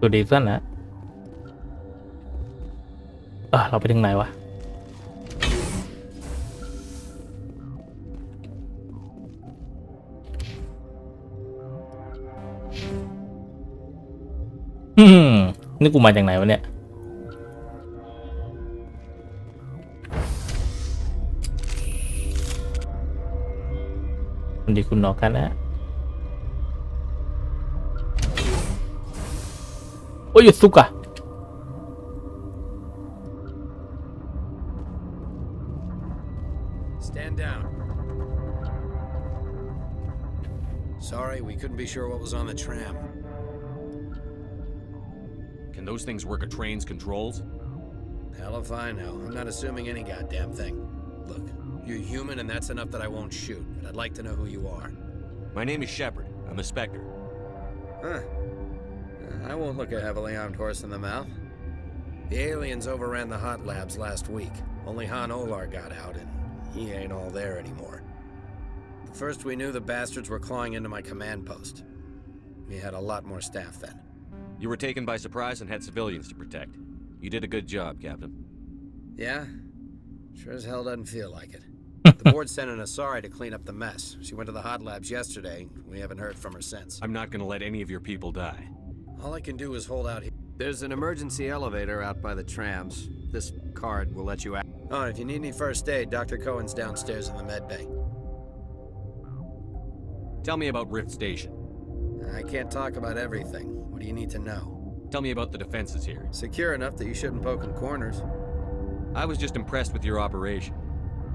ตัวดีสั้นนะเราไปถึงไหนวะนี่กูมาจากไหนวะเนี่ยดีคุณนอกกันนะโอ้ยหยุดซุกอะStand down. Sorry, we couldn't be sure what was on the tram. Can those things work a train's controls? Hell if I know. I'm not assuming any goddamn thing. Look, you're human and that's enough that I won't shoot, but I'd like to know who you are. My name is Shepard. I'm a Spectre. Huh. I won't look a heavily armed horse in the mouth. The aliens overran the hot labs last week. Only Han Olar got out and he ain't all there anymore. The first we knew, the bastards were clawing into my command post. We had a lot more staff then. You were taken by surprise and had civilians to protect. You did a good job, Captain. Yeah? Sure as hell doesn't feel like it. The board sent an Asari to clean up the mess. She went to the hot labs yesterday. We haven't heard from her since. I'm not gonna let any of your people die. All I can do is hold out here. There's an emergency elevator out by the trams. This card will let you out. Oh, if you need any first aid, Dr. Cohen's downstairs in the med bay. Tell me about Rift Station. I can't talk about everything. What do you need to know? Tell me about the defenses here. Secure enough that you shouldn't poke in corners. I was just impressed with your operation.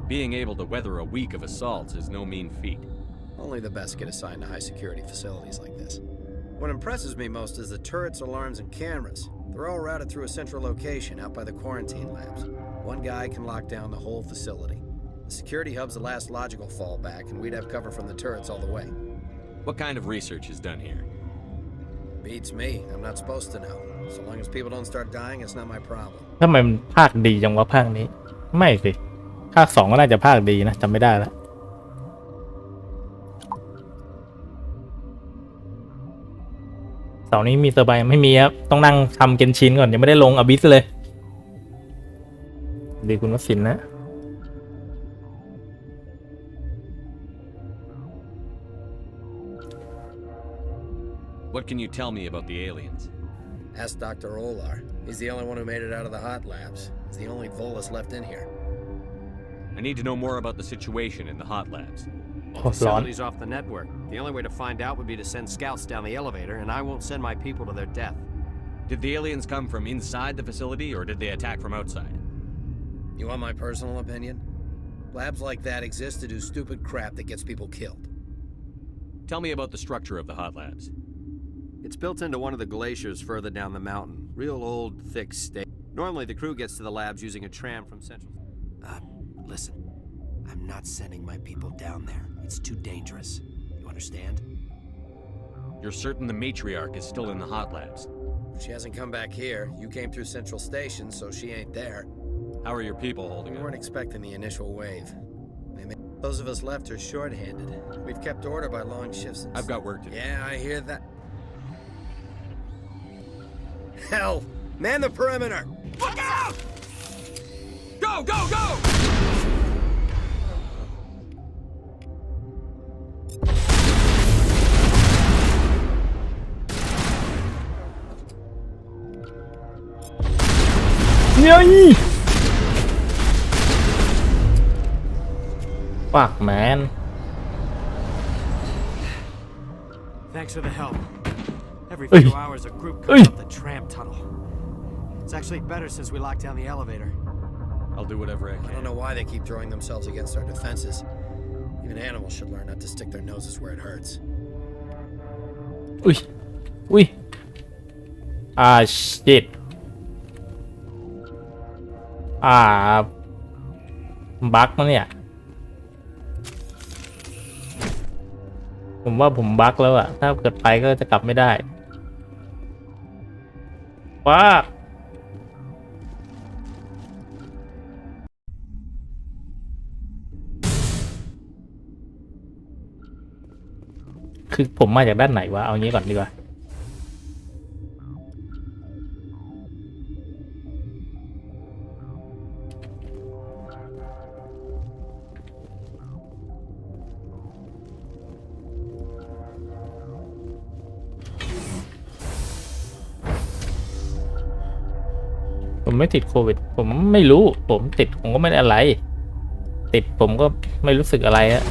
Being able to weather a week of assaults is no mean feat. Only the best get assigned to high-security facilities like this. What impresses me most is the turrets, alarms, and cameras. They're all routed through a central location out by the quarantine labs. One guy can lock down the whole facility. The security hub's the last logical fallback, and we'd have cover from the turrets all the way. What kind of research is done here? Beats me. I'm not supposed to know. So long as people don't start dying, it's not my problem. ทำไมมันภาคดีจังวะภาคนี้ไม่สิภาค2ก็น่าจะภาคดีนะจำไม่ได้แล้วเสาร์นี้มีเซอร์ไบไม่มีครับต้องนั่งทำเกนชินก่อนยังไม่ได้ลงอบิสเลยดีคุณวสินนะ What can you tell me about the aliens? Ask Dr. Olar. He's the only one who made it out of the hot labs. He's the only Volus left in here. I need to know more about the situation in the hot labs. The facility's off the network. The only way to find out would be to send scouts down the elevator, and I won't send my people to their death. Did the aliens come from inside the facility, or did they attack from outside? You want my personal opinion? Labs like that exist to do stupid crap that gets people killed. Tell me about the structure of the hot labs. It's built into one of the glaciers further down the mountain. Real old, thick state. Normally, the crew gets to the labs using a tram from Central. Listen. I'm not sending my people down there. It's too dangerous. You understand? You're certain the matriarch is still in the hot labs? She hasn't come back here. You came through Central Station, so she ain't there. How are your people holding We up? weren't expecting the initial wave. Those of us left are short-handed. We've kept order by long shifts. I've got work to do. Yeah, I hear that. Hell! Man the perimeter! Look out! Go, go, go! Yay! Fuck, man. Thanks for the help. Every few hours, a group comes up the tram tunnel. It's actually better since we locked down the elevator. I'll do whatever I can. I don't know why they keep throwing themselves against our defenses. Even animals should learn not to stick their noses where it hurts. Ui. Ui. Ah, shit.บั๊กมั้งเนี่ยผมว่าผมบั๊กแล้วอะถ้าเกิดไปก็จะกลับไม่ได้ว้าคือผมมาจากด้านไหนวะเอางี้ก่อนดีกว่า ผมไม่ติดโควิดผมไม่รู้ผมติดผมก็ไม่ได้อะไรติดผมก็ไม่รู้สึกอะไรอะ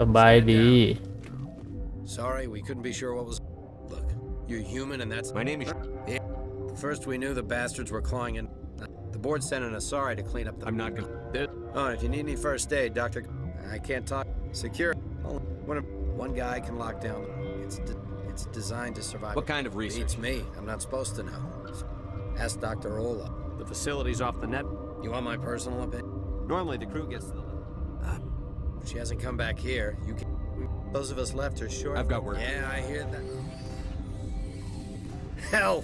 สบายดี Sorry, we couldn't be sure what was. Look, you're human, and that's. My name is. First, we knew the bastards were clawing in. The board sent an Asari to clean up the. I'm not gonna. Oh, if you need any first aid, Doctor. I can't talk. Secure. One guy can lock down. It's designed to survive. What kind of research? Beats me. I'm not supposed to know. Ask Dr. Ola. The facility's off the net. You want my personal opinion? Normally the crew gets to the She hasn't come back here. You can. Those of us left are short. I've got work. Yeah, I hear that. Hell,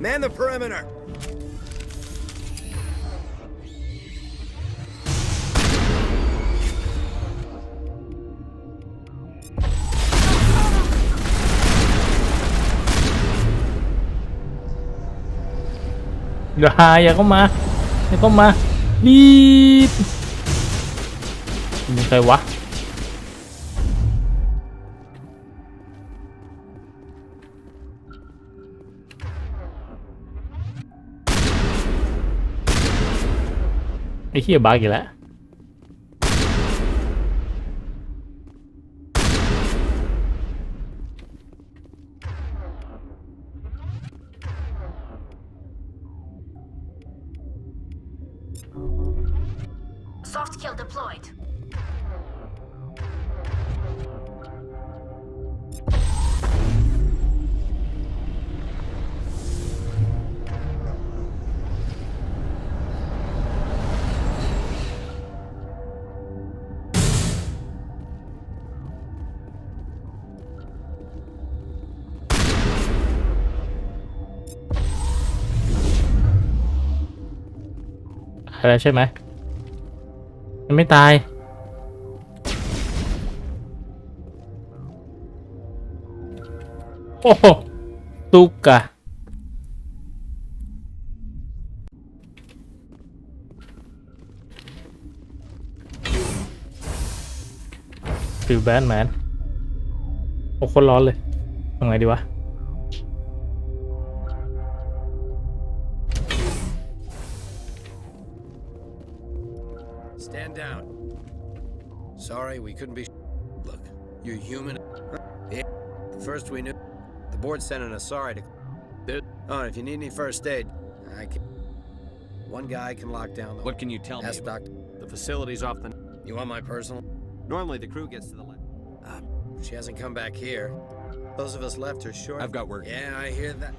man the perimeter. อย่าเข้ามารีบมีใครวะไอ้เหี้ยบักอีกแล้วSoft kill deployed.อะไรใช่ไหมมันไม่ตายโอ้โหตุกอะฟิลแบนแมนโอ้คนร้อนเลยทำไงดีวะStand down. Sorry, we couldn't be. Look, you're human. First, we knew. The board sent an Asari to. Oh, if you need any first aid, I can. One guy can lock down the. What can you tell me? Ask Doctor. The facility's off the net. You want my personal? Normally the crew gets to the left. She hasn't come back here. Those of us left are short. I've got work. Yeah, I hear that.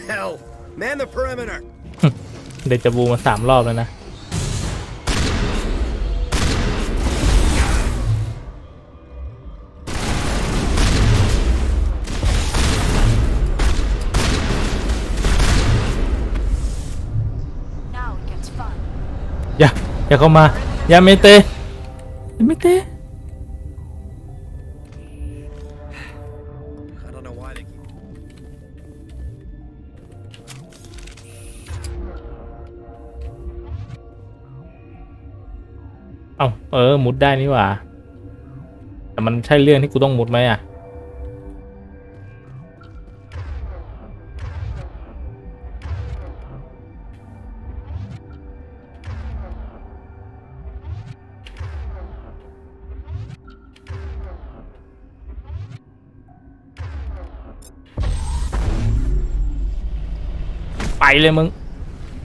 Hell, man the perimeter. เดจาวูมา3 รอบแล้วนะอย่าเข้ามาอย่าเมเตI don't know why they keep. เอ้ามุดได้นี่หว่าแต่มันใช่เรื่องที่กูต้องมุดไหมอ่ะไปเลยมึง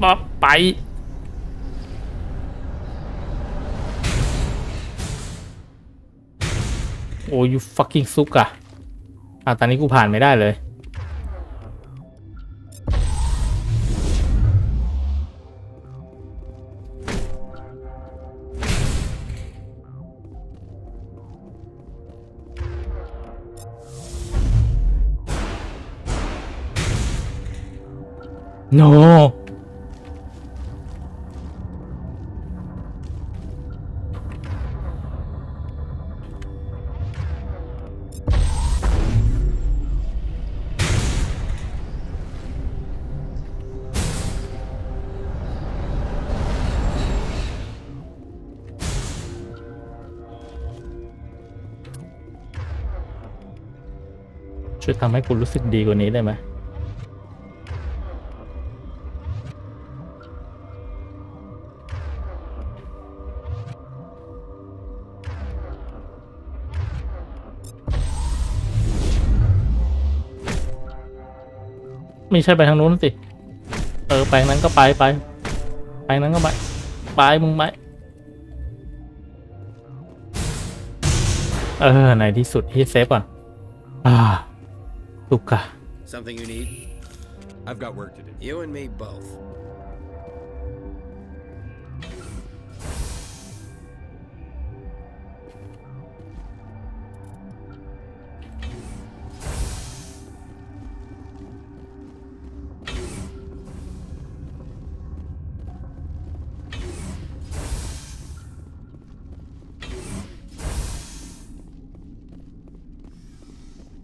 ป๊อปไปโอ้ย fucking ซุกอะตอนนี้กูผ่านไม่ได้เลยโนช่วยทำให้กูรู้สึกดีกว่านี้ได้ไหม ไม่ใช่ไปทางนู้นสิไปทางนั้นก็ไปทางนั้นก็ไปมึงไปในที่สุดที่เซฟก่อนถูกค่ะ Something you need? I've got work to do. You and me both.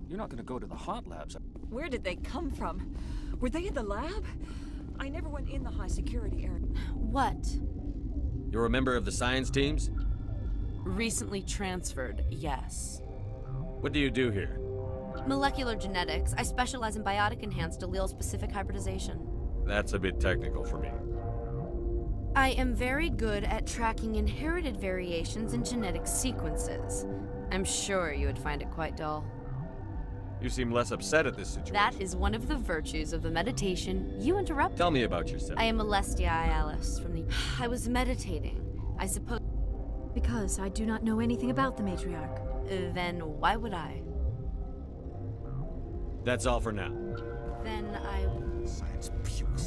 You're not gonna go to the hot labs. Where did they come from? Were they in the lab? I never went in the high security area. What? You're a member of the science teams? Recently transferred, yes. What do you do here? Molecular genetics. I specialize in biotic-enhanced allele-specific hybridization. That's a bit technical for me. I am very good at tracking inherited variations in genetic sequences. I'm sure you would find it quite dull. You seem less upset at this situation. That is one of the virtues of the meditation you interrupted. Tell me about yourself. I am Alestia Alice from the... I was meditating. I suppose... Because I do not know anything about the matriarch. Then why would I? That's all for now. Then I... Science pukes.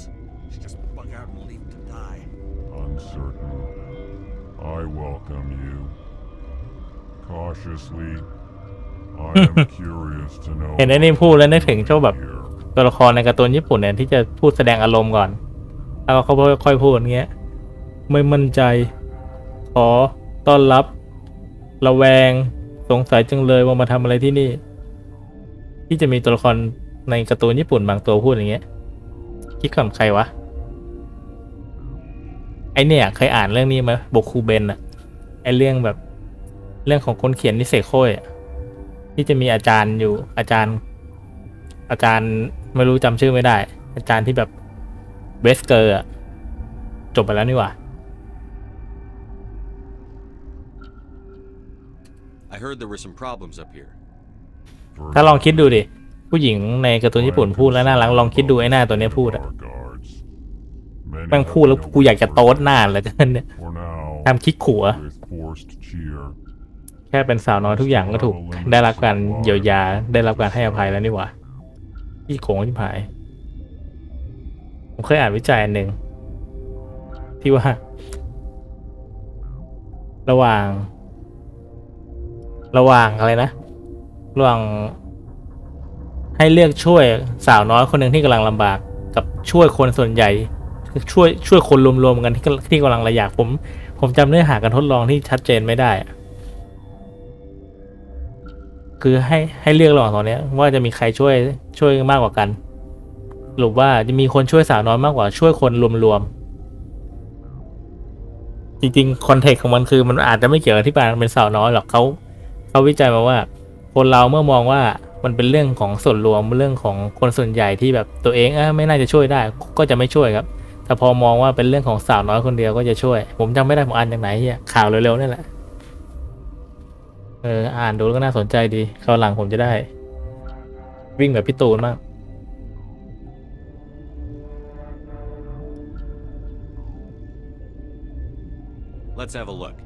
She just bug out and leave to die. Uncertain. I welcome you. Cautiously, I am curious to know. เห็นไอ้นี่พูดแล้วนึกถึงเจ้าแบบตัวละครในการ์ตูนญี่ปุ่นเนี่ยที่จะพูดแสดงอารมณ์ก่อนแล้วเขาค่อยพูดอย่างเงี้ยไม่มั่นใจขอต้อนรับระแวงสงสัยจังเลยว่ามาทำอะไรที่นี่ที่จะมีตัวละครในการ์ตูนญี่ปุ่นบางตัวพูดอย่างเงี้ยคิดก่อนใครวะไอเนี่ยเคยอ่านเรื่องนี้ไหมโบคูเบนอะไอเรื่องแบบเรื่องของคนเขียนนิเซโค่อะที่จะมีอาจารย์อยู่อาจารย์ไม่รู้จำชื่อไม่ได้อาจารย์ที่แบบเบสเกอร์อะจบไปแล้วนี่หว่า I heard there were some problems up here. ถ้าลองคิดดูดิผู้หญิงในการ์ตูนญี่ปุ่นพูดแล้วน่ารักลองคิดดูไอ้หน้าตัวนี้พูดอะแม่งพูดแล้วกูอยากจะโต๊ดหน้าเลยกันเนี่ยทำคิดขัวแค่เป็นสาวน้อยทุกอย่างก็ถูกได้รับการเยียวยาได้รับการให้อภัยแล้วนี่หว่าที่โขงที่ผายผมเคยอ่านวิจัยอันหนึ่งที่ว่าระหว่างอะไรนะระหว่างให้เลือกช่วยสาวน้อยคนหนึ่งที่กำลังลำบากกับช่วยคนส่วนใหญ่ช่วยคนรวมๆกันที่กำลังระยากผมจำเนื้อหาการทดลองที่ชัดเจนไม่ได้คือให้เลือกระหว่างตอนนี้ว่าจะมีใครช่วยมากกว่ากันหรือว่าจะมีคนช่วยสาวน้อยมากกว่าช่วยคนรวมๆจริงๆคอนเทกต์ของมันคือมันอาจจะไม่เกี่ยวกับที่เป็นสาวน้อยหรอกเขาวิจัยมาว่าคนเราเมื่อมองว่ามันเป็นเรื่องของส่วนรวมเรื่องของคนส่วนใหญ่ที่แบบตัวเองไม่น่าจะช่วยได้ก็จะไม่ช่วยครับแต่พอมองว่าเป็นเรื่องของสาวน้อยคนเดียวก็จะช่วยผมจำไม่ได้ผมอ่านจากไหนเฮียข่าวเร็วๆนี่แหละอ่านดูแล้วก็น่าสนใจดีคราวหลังผมจะได้วิ่งแบบพี่ตูนมาก Let's have a look.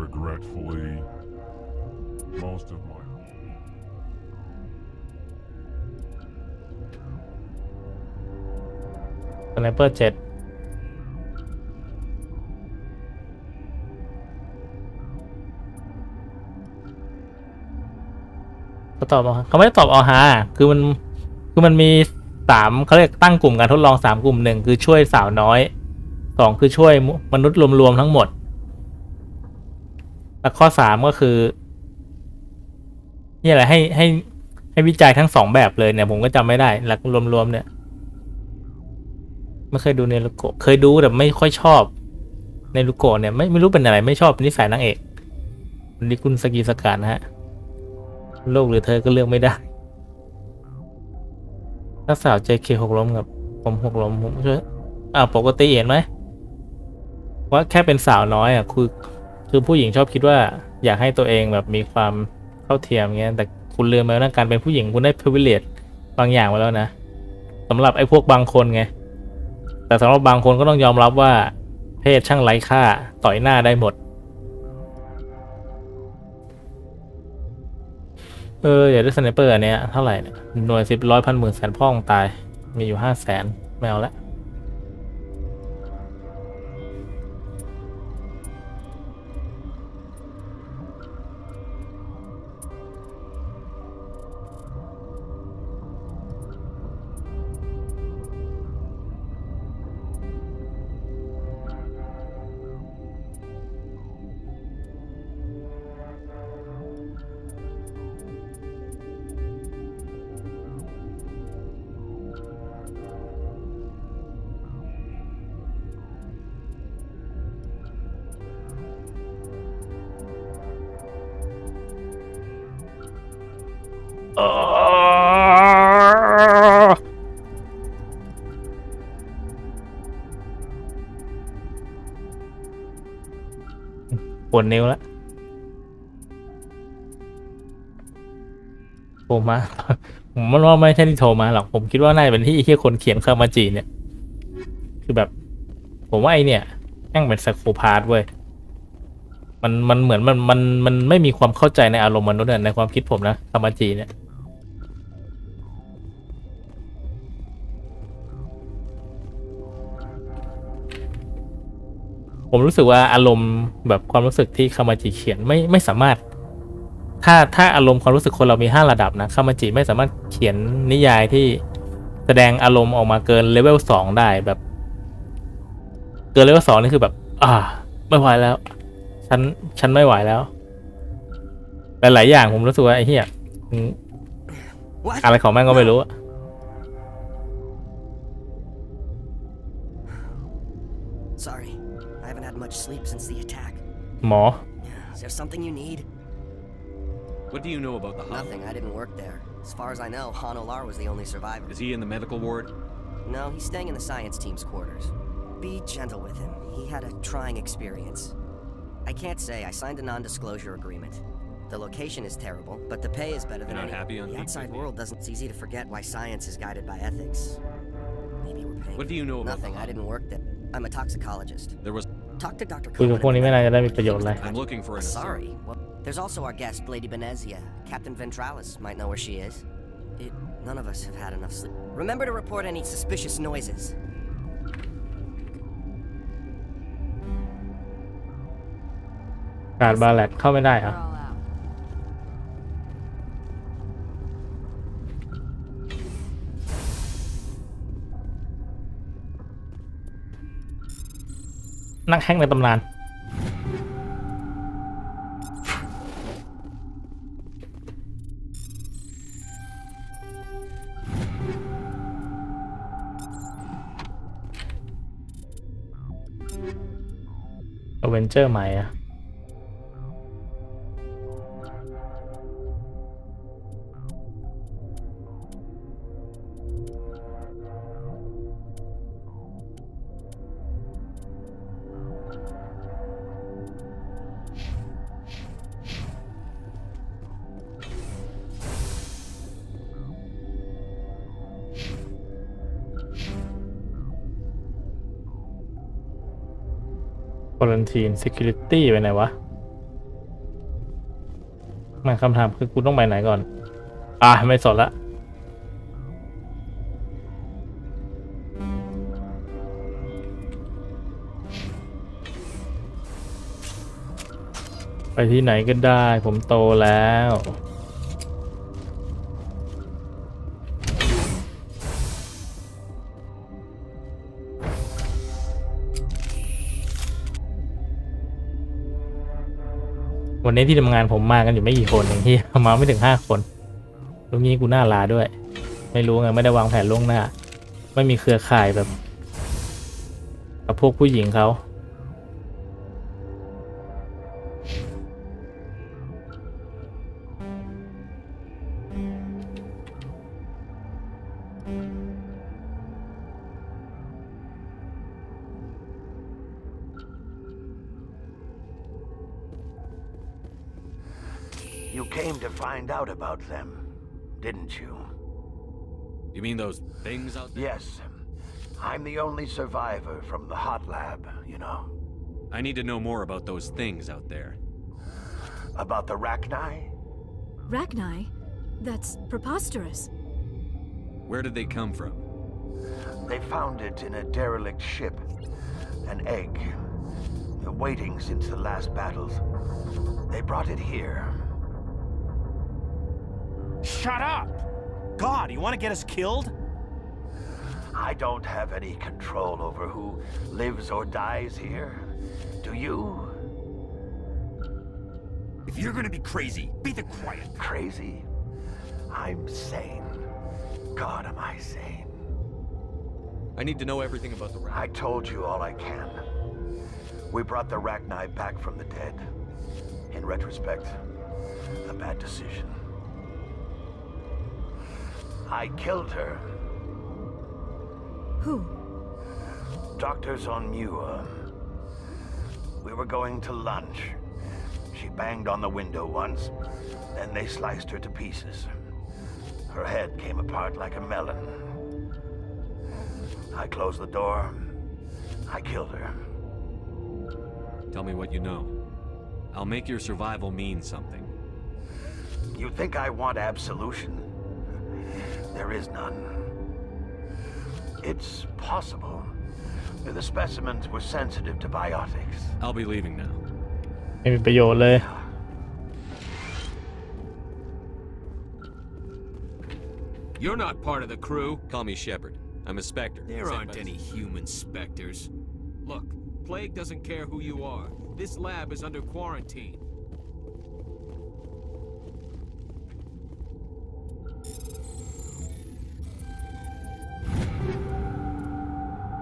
Regretfully, most of my Sniper 7เขาตอบเขาไม่ได้ตอบฮะคือมันมี3เขาเรียกตั้งกลุ่มการทดลอง3กลุ่ม1คือช่วยสาวน้อย2คือช่วยมนุษย์รวมๆทั้งหมดและข้อ3ก็คือนี่แหละให้วิจัยทั้ง2แบบเลยเนี่ยผมก็จำไม่ได้หลักรวมๆเนี่ยไม่เคยดูในลูโกะเคยดูแต่ไม่ค่อยชอบในลูโกะเนี่ยไม่รู้เป็นอะไรไม่ชอบนิสัยนางเอกนิกุลสกีสกานะฮะโลกหรือเธอก็เลือกไม่ได้ถ้าสาว JK หกล้มกับผมหกล้มผมช่วยปกติเห็นไหมว่าแค่เป็นสาวน้อยคือผู้หญิงชอบคิดว่าอยากให้ตัวเองแบบมีความเท่าเทียมเงี้ยแต่คุณลืมไปว่าการเป็นผู้หญิงคุณได้ privilege บางอย่างมาแล้วนะ สำหรับไอ้พวกบางคนไงแต่สำหรับบางคนก็ต้องยอมรับว่าเพศช่างไร้ค่าต่อยหน้าได้หมดอยากได้สไนเปอร์อันเนี้ยเท่าไหร่เนี่ยหน่วย10 100 10,000 แสนพ่องตายมีอยู่500,000ไม่เอาละปวดนิ้วแล้วโทรมา ผมว่าไม่ใช่ที่โทรมาหรอกผมคิดว่าน่าจะเป็นที่คนเขียนคามาจิเนี่ยคือแบบผมว่าไอเนี่ยแม่งเป็นไซโคพาธเว้ยมันเหมือนมันไม่มีความเข้าใจในอารมณ์มนุษย์ในความคิดผมนะคามาจิเนี่ยผมรู้สึกว่าอารมณ์แบบความรู้สึกที่คามาจิเขียนไม่สามารถถ้าอารมณ์ความรู้สึกคนเรามี5 ระดับนะคามาจิไม่สามารถเขียนนิยายที่แสดงอารมณ์ออกมาเกินเลเวล2ได้แบบเกินเลเวล2นี่คือแบบไม่ไหวแล้วฉันไม่ไหวแล้วแต่หลายอย่างผมรู้สึกว่าไอ้เหี้ยอะไรของแม่งก็ไม่รู้Sorry, I haven't had much sleep since the attack. หมอ Is there something you need? What do you know about the hub? Nothing, I didn't work there. As far as I know, Han Olar was the only survivor. Is he in the medical ward? No, he's staying in the science team's quarters. Be gentle with him. He had a trying experience. I can't say. I signed a non-disclosure agreement. The location is terrible, but the pay is better than You're not any. happy on The outside PPP? world doesn't. It's easy to forget why science is guided by ethics. Maybe we're paying. What do you know about Nothing. the I hub? didn't work there. I'm a toxicologist. There was. Talk to Dr. คุยกับพวกนี้ไม่น่าจะได้มีประโยชน์อะไร I'm looking for an Sorry. Well, there's also our guest, Lady Benezia. Captain Ventralis might know where she is. None of us have had enough sleep. Remember to report any suspicious noises. การบาแลตเข้าไม่ได้อะ We're all out. นักแฮกในตำนาน อเวนเจอร์ใหม่อะควอรันทีน Security ไปไหนวะมาคำถามคือกูต้องไปไหนก่อน ไม่สนละไปที่ไหนก็ได้ผมโตแล้ววันนี้ที่ทำงานผมมากันอยู่ไม่กี่คนเองที่มาไม่ถึง5 คนตรงนี้กูน่าลาด้วยไม่รู้ไงไม่ได้วางแผนล่วงหน้าไม่มีเครือข่ายแบบกับพวกผู้หญิงเขา You came to find out about them, didn't you? You mean those things out there? Yes. I'm the only survivor from the hot lab, you know. I need to know more about those things out there. About the Rachni? Rachni? That's preposterous. Where did they come from? They found it in a derelict ship. An egg. Waiting since the last battles. They brought it here. Shut up! God, you want to get us killed? I don't have any control over who lives or dies here. Do you? If you're gonna be crazy, be the quiet. Crazy? I'm sane. God, am I sane? I need to know everything about the I told you all I can. We brought the Rachni back from the dead. In retrospect, a bad decision. I killed her. Who? Doctors on Muir. We were going to lunch. She banged on the window once, then they sliced her to pieces. Her head came apart like a melon. I closed the door. I killed her. Tell me what you know. I'll make your survival mean something. You think I want absolution? There is none. It's possible. The specimens were sensitive to biotics. I'll be leaving now. ไม่มีประโยชน์เลย You're not part of the crew. Call me Shepard. I'm a Spectre. There aren't any human specters. Look, Plague doesn't care who you are. This lab is under quarantine.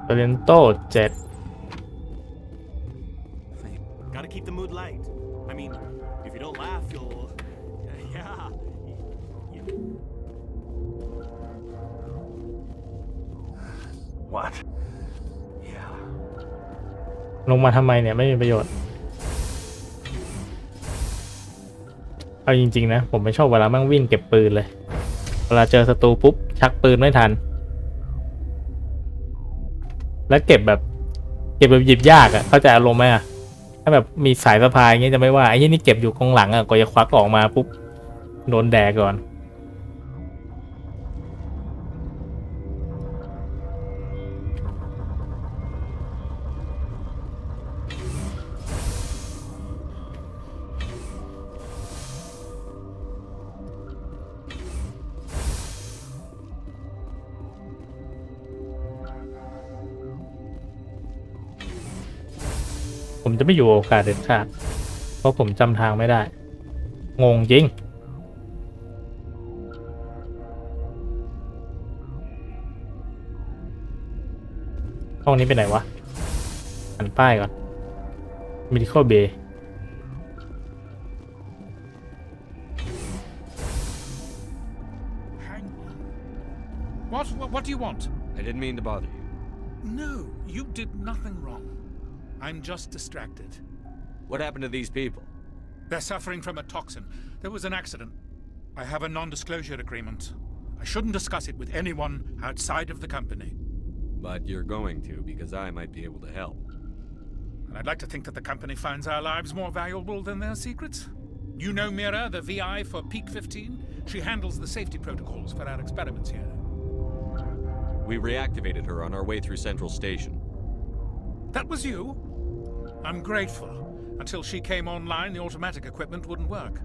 Torrento 7 Gotta keep the mood light. I mean, if you don't laugh, you'll... yeah. What? Yeah. ลงมาทำไมเนี่ยไม่มีประโยชน์เอาจริงๆนะผมไม่ชอบเวลาแม่งวิ่งเก็บปืนเลยเวลาเจอศัตรูปุ๊บชักปืนไม่ทันแล้วเก็บแบบหยิบยากอ่ะเข้าใจอารมณ์ไหมอ่ะถ้าแบบมีสายสะพายอย่างเงี้ยจะไม่ว่าไอ้นี่เก็บอยู่กองหลังอ่ะก็จะควักออกมาปุ๊บโดนแดกก่อนผมจะไม่อยู่โอกาสเด็ดขาดเพราะผมจำทางไม่ได้งงจริงห้องนี้ไปไหนวะอ่านป้ายก่อน Medical Bay What do you want? I didn't mean to bother you. No, you did nothing wrong. I'm just distracted. What happened to these people? They're suffering from a toxin. There was an accident. I have a non-disclosure agreement. I shouldn't discuss it with anyone outside of the company. But you're going to, because I might be able to help. And I'd like to think that the company finds our lives more valuable than their secrets. You know Mira, the VI for Peak 15? She handles the safety protocols for our experiments here. We reactivated her on our way through Central Station. That was you? I'm grateful. Until she came online, the automatic equipment wouldn't work.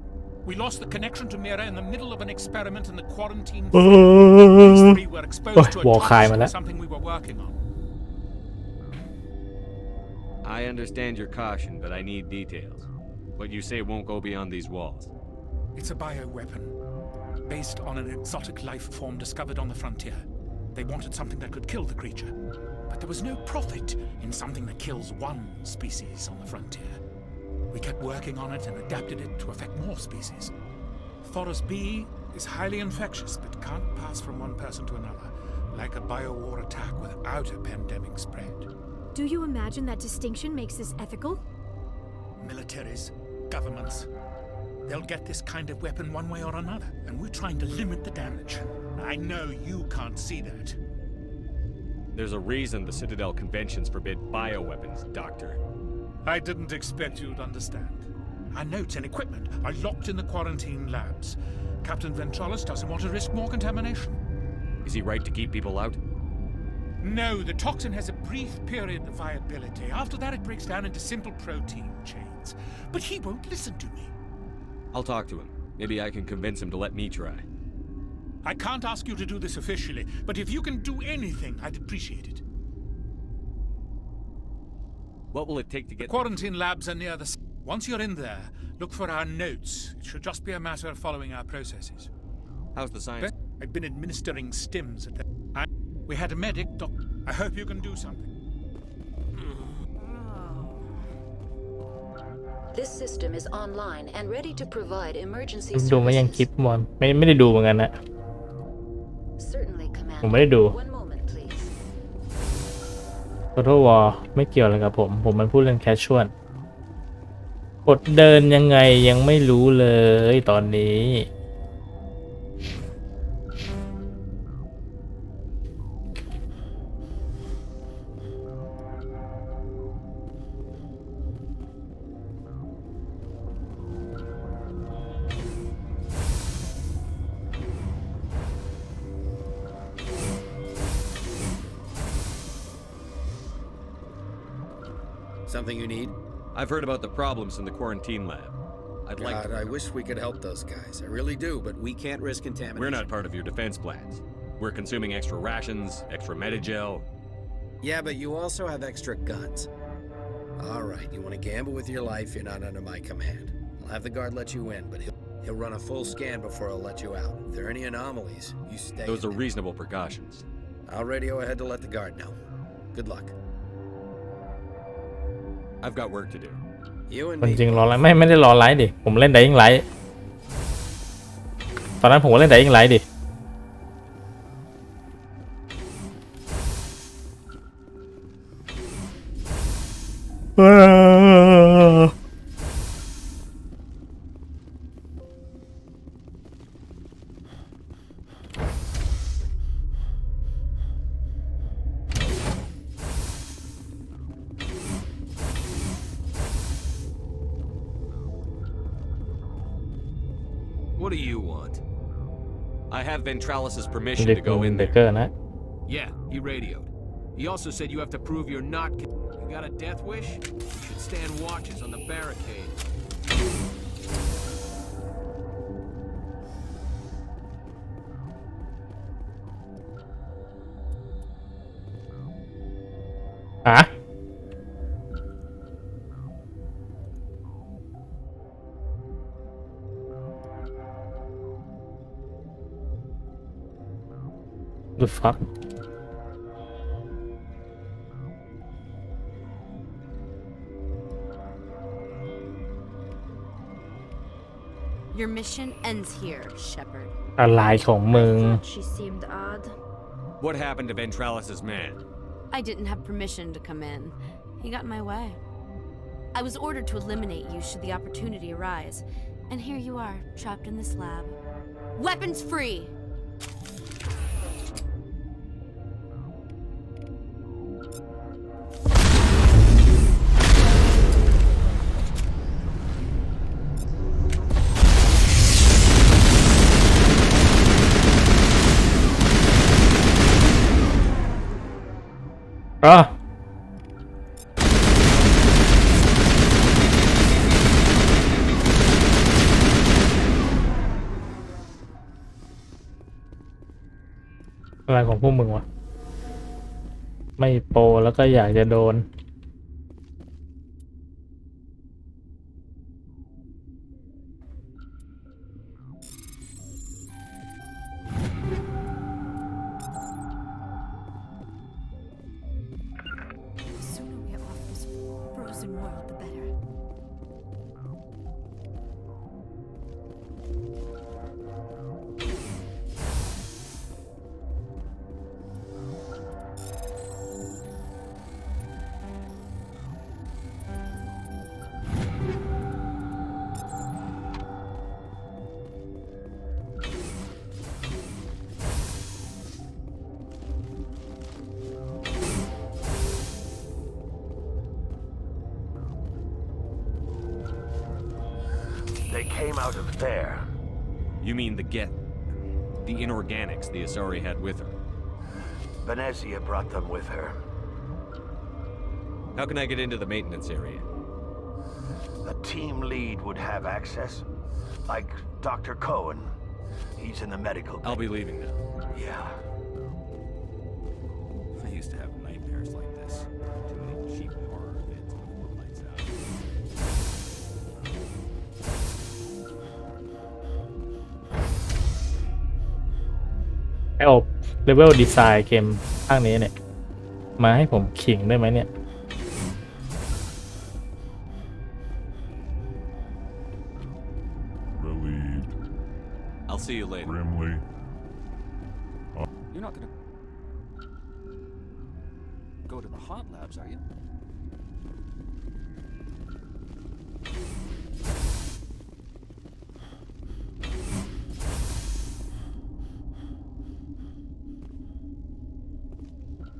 We lost the connection to Mira in the middle of an experiment in the quarantine. These three were exposed to a toxin, something we were working on. I understand your caution, but I need details. What you say won't go beyond these walls. It's a bioweapon, based on an exotic life form discovered on the frontier. They wanted something that could kill the creature. But there was no profit in something that kills one species on the frontier. We kept working on it and adapted it to affect more species. Thoros B is highly infectious, but can't pass from one person to another, like a biowar attack without a pandemic spread. Do you imagine that distinction makes this ethical? Militaries, governments, They'll get this kind of weapon one way or another, and we're trying to limit the damage. I know you can't see that. There's a reason the Citadel conventions forbid bioweapons, Doctor. I didn't expect you'd understand. Our notes and equipment are locked in the quarantine labs. Captain Ventralis doesn't want to risk more contamination. Is he right to keep people out? No, the toxin has a brief period of viability. After that, it breaks down into simple protein chains. But he won't listen to me. I'll talk to him. Maybe I can convince him to let me try. I can't ask you to do this officially, but if you can do anything, I'd appreciate it. What will it take to get... The quarantine labs are near the... Once you're in there, look for our notes. It should just be a matter of following our processes. How's the science? I've been administering stims at the... We had a medic, Doc. I hope you can do something. This system is online and ready to provide emergency ดูมายังคลิปมอนไม่ได้ดูเหมือนกันนะ Certainly, Commander. ผมไม่ได้ดู One moment, please. Total War ไม่เกี่ยวเลยกับผมมันพูดเรื่องแคชชวลกดเดินยังไงยังไม่รู้เลยตอนนี้ Something you need? I've heard about the problems in the quarantine lab. I'd like God, to... I wish we could help those guys. I really do, but we can't risk contamination. We're not part of your defense plans. We're consuming extra rations, extra Medigel. Yeah, but you also have extra guns. All right, you want to gamble with your life, you're not under my command. I'll have the guard let you in, but he'll run a full scan before he'll let you out. If there are any anomalies, you stay. Those are reasonable precautions. I'll radio ahead to let the guard know. Good luck. I've got work to do. จริงรอไลท์ไม่ได้รอไลท์ดิผมเล่นไดอิงไลท์ตอนนั้นผมก็เล่นไดอิงไลท์ดิWhat do you want? I have Ventralis' permission to go in there. Yeah, he radioed. He also said you have to prove you're not... You got a death wish? You should stand watches on the barricade. Hả? The fuck? Your mission ends here, Shepard. อะไรของมึง She seemed odd. What happened to Ventralis' man? I didn't have permission to come in. He got in my way. I was ordered to eliminate you should the opportunity arise. And here you are, trapped in this lab. Weapons free! Ah.อะไรของพวกมึงวะไม่โปรแล้วก็อยากจะโดน They came out of there. You mean the inorganics the Asari had with her? Venezia brought them with her. How can I get into the maintenance area? A team lead would have access. Like Dr. Cohen. He's in the medical bay. I'll be leaving now. Yeah. I used to have nightmares like this. Too many cheap horror vids before lights out. ไอโอบเลเวลดีไซน์เกมภาคนี้เนี่ยมาให้ผมขิงได้ไหมเนี่ย Relieved. I'll see you later. Grimly. You're not gonna go to the hot labs, are you?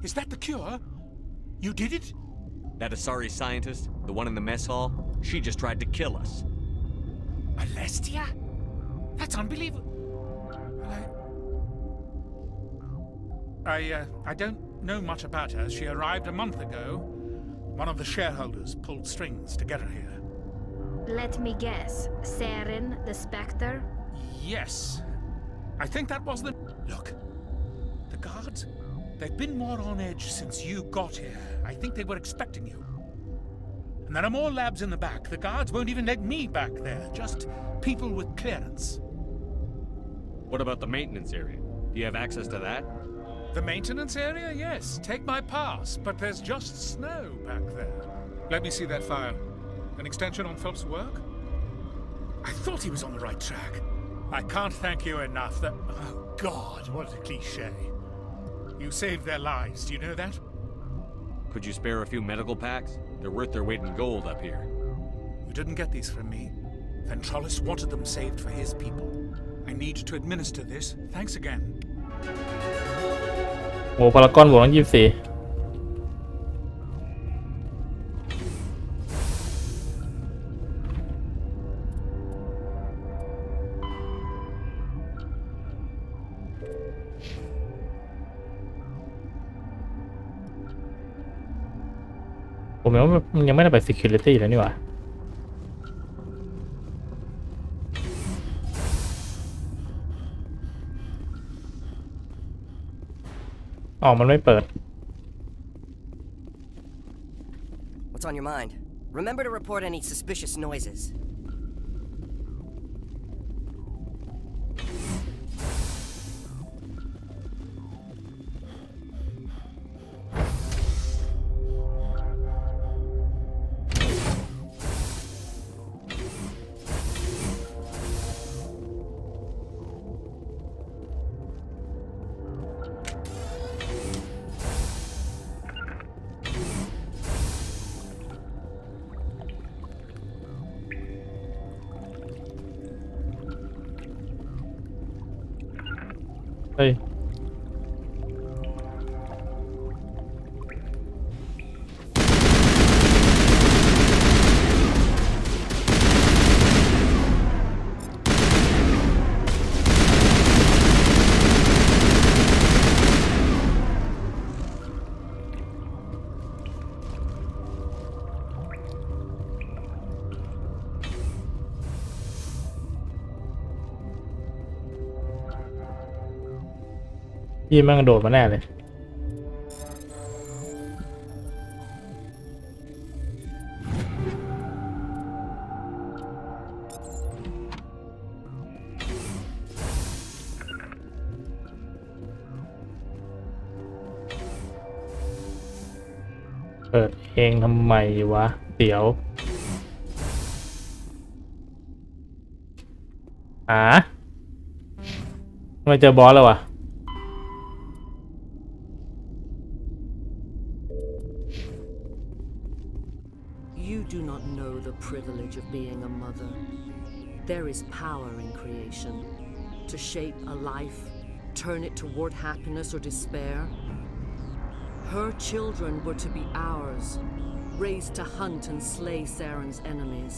Is that the cure? You did it? That Asari scientist, the one in the mess hall, she just tried to kill us. Alestia? That's unbelievable. I don't know much about her. She arrived a month ago. One of the shareholders pulled strings to get her here. Let me guess. Saren, the Spectre? Yes. I think that was the... Look. The guards, they've been more on edge since you got here. I think they were expecting you. And there are more labs in the back. The guards won't even let me back there. Just people with clearance. What about the maintenance area? Do you have access to that? The maintenance area? Yes. Take my pass. But there's just snow back there. Let me see that file. An extension on Phelps' work? I thought he was on the right track. I can't thank you enough that... Oh, God, what a cliché. You saved their lives, do you know that? Could you spare a few medical packs? They're worth their weight in gold up here. You didn't get these from me. Ventrolis wanted them saved for his people. I need to administer this. Thanks again. โอ้พารากอนบวก24ผมยังไม่ได้ไป security แล้วนี่หว่าอ๋อมันไม่เปิด What's on your mind? Remember to report any suspicious noises.เฮ้ย พี่แม่งโดดมาแน่เลยเปิดเองทำไมวะเดี๋ยวไม่เจอบอสแล้ววะYou do not know the privilege of being a mother. There is power in creation. To shape a life, turn it toward happiness or despair. Her children were to be ours, raised to hunt and slay Saren's enemies.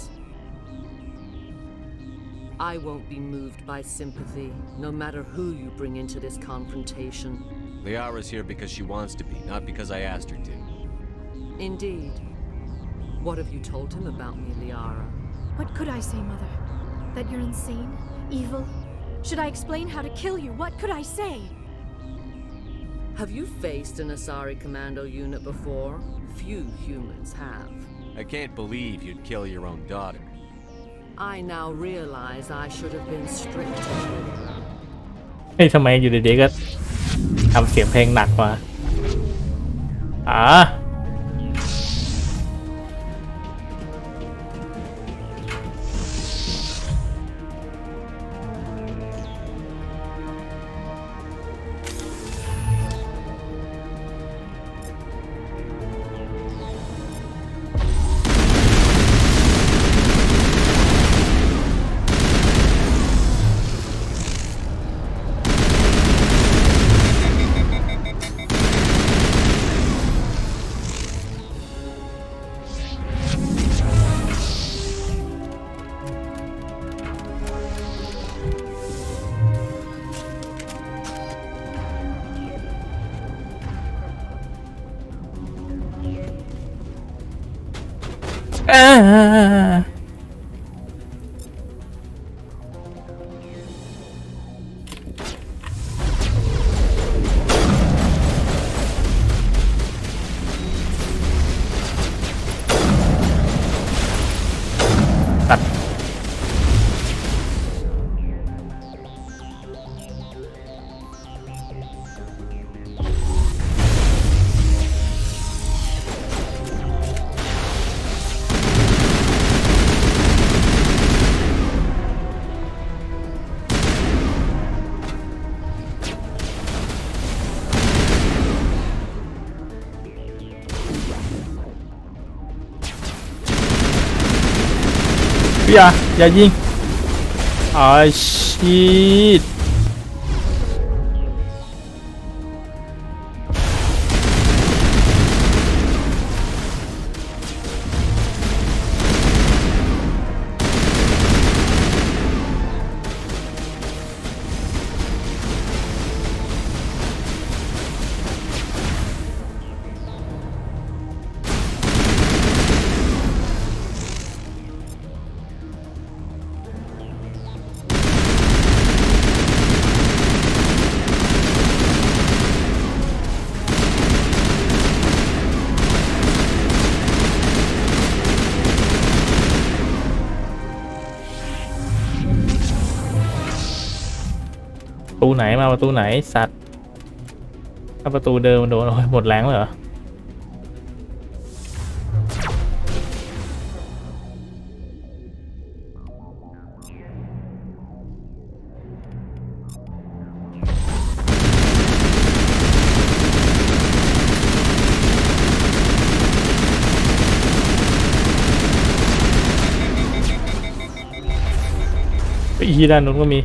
I won't be moved by sympathy, no matter who you bring into this confrontation. Liara's here because she wants to be, not because I asked her to. Indeed. What have you told him about me, Liara? What could I say, Mother? That you're insane? Evil? Should I explain how to kill you? What could I say? Have you faced an Asari commando unit before? Few humans have. I can't believe you'd kill your own daughter. I now realize I should have been stricter with her. เฮ้ยทำไมอยู่ดีๆก็ทำเสียงเพลงหนักมาตัดอย่ายิงชีตประตูไหนมาประตูไหนสัตว์ถ้าประตูเดิมมันโดนหมดแรงเลยเหรออีด้านนู้นก็มี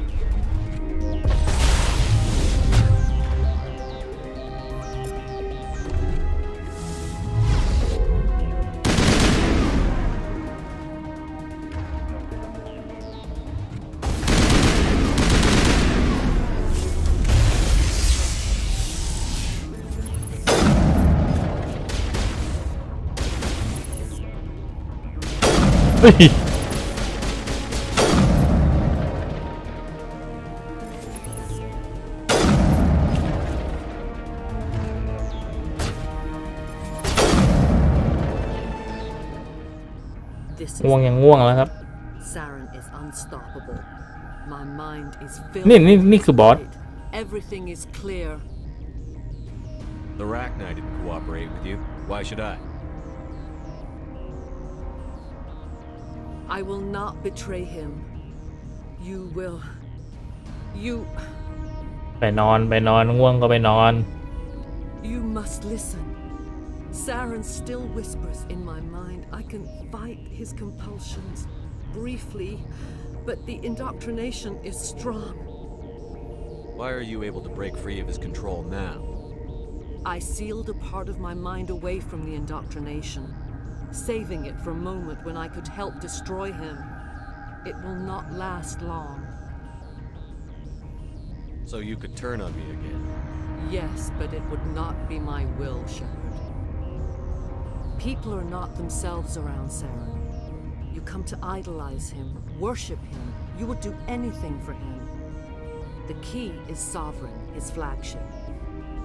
เฮ้ยง่วงยังง่วงแล้วครับนี่คือบอส Everything is clear. The Rachni didn't cooperate with you. Why should I? I will not betray him. You will. You. ไปนอนง่วงก็ไปนอน You must listen. Saren still whispers in my mind. I can fight his compulsions briefly, but the indoctrination is strong. Why are you able to break free of his control now? I sealed a part of my mind away from the indoctrination, saving it for a moment when I could help destroy him. It will not last long. So you could turn on me again. Yes, but it would not be my will, Shepard. People are not themselves around Saren. You come to idolize him, worship him. You would do anything for him. The key is Sovereign, his flagship.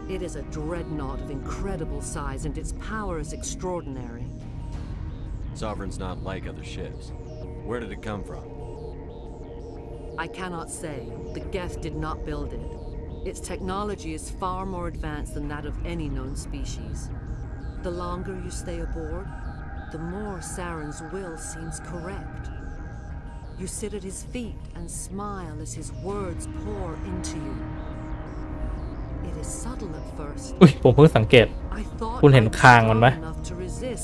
It is a dreadnought of incredible size, and its power is extraordinary. Sovereign's not like other ships. Where did it come from? I cannot say. The Geth did not build it. Its technology is far more advanced than that of any known species. The longer you stay aboard, the more Saren's will seems correct. You sit at his feet and smile as his words pour into you. It is subtle at first. อุ้ยผมเพิ่งสังเกต คุณเห็นคางมันไหม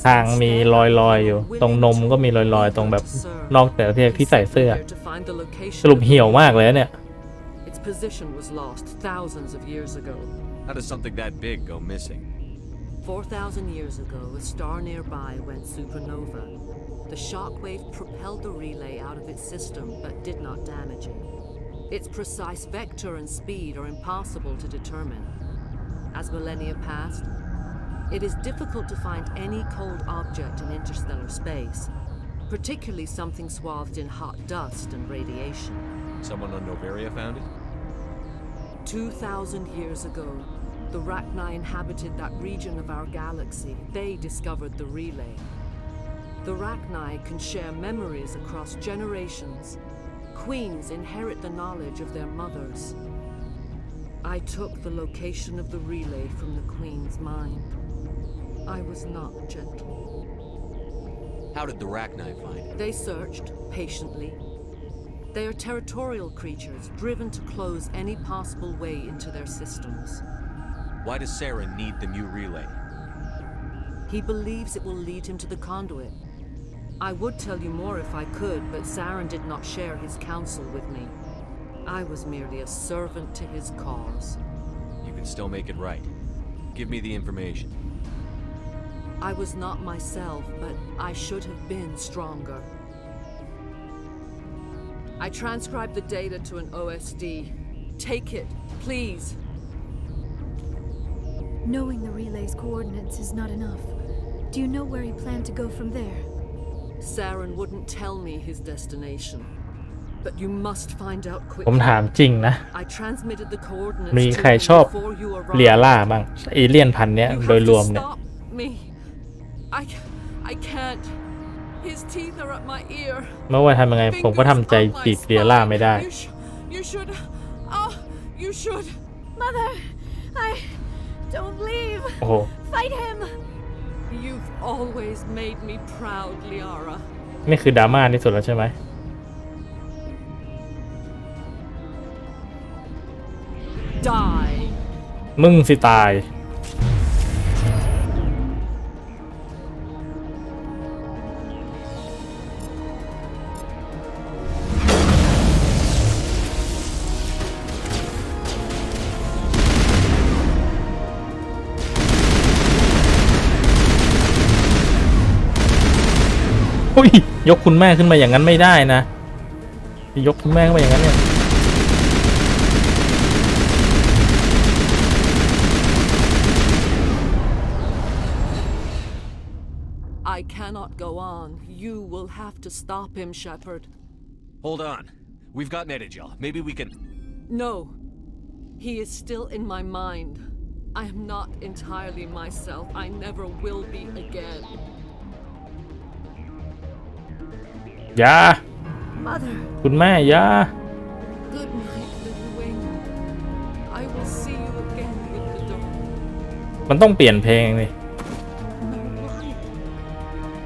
คางมีรอยๆอยู่ตรงนมก็มีรอยๆตรงแบบนอกแต่ที่ใส่เสื้อสรุปเหี่ยวมากเลยเนี่ย Its position was lost thousands of years ago. How does something that big go missing? 4,000 years ago, a star nearby went supernova. The shockwave propelled the relay out of its system but did not damage it. Its precise vector and speed are impossible to determine. As millennia passed, it is difficult to find any cold object in interstellar space, particularly something swathed in hot dust and radiation. Someone on Noveria found it? 2,000 years ago, the Rachni inhabited that region of our galaxy. They discovered the relay. The Rachni can share memories across generations. Queens inherit the knowledge of their mothers. I took the location of the relay from the Queen's mind. I was not gentle. How did the Rachni find it? They searched, patiently. They are territorial creatures, driven to close any possible way into their systems. Why does Saren need the new relay? He believes it will lead him to the conduit. I would tell you more if I could, but Saren did not share his counsel with me. I was merely a servant to his cause. You can still make it right. Give me the information. I was not myself, but I should have been stronger. I transcribed the data to an OSD. Take it, please. Knowing the relay's coordinates is not enough. Do you know where he planned to go from there? Saren wouldn't tell me his destination. But you must find out ผม quickly. ถามจริงนะ I transmitted the มี coordinates ใคร to ชอบ him before you เลีย arrived. ล่าบ้างเอเลี่ยนพันธุ์เนี้ย You โดย have ร to วมเนี่ย stop me. I can't. His teeth are at my ear. ไม่ว่าทำยังไงผมก็ทำใจจีบเลียล่าไม่ได้ You should. Oh, you should. Mother, I don't leave. โอ้โห Fight him. You've always made me proud, Liara. นี่คือดราม่าที่สุดแล้วใช่ไหม Die. มึงสิตาย อุ้ยยกคุณแม่ขึ้นมาอย่างนั้นไม่ได้นะยกคุณแม่ขึ้นมาอย่างนั้นเนี่ย I cannot go on. You will have to stop him, Shepard. Hold on. We've got Netagel. Maybe we can... No. He is still in my mind. I am not entirely myself. I never will be again. อย่า Mother. คุณแม่อย่า Good night, little wing. I will see you again with the dawn. มันต้องเปลี่ยนเพลงนี่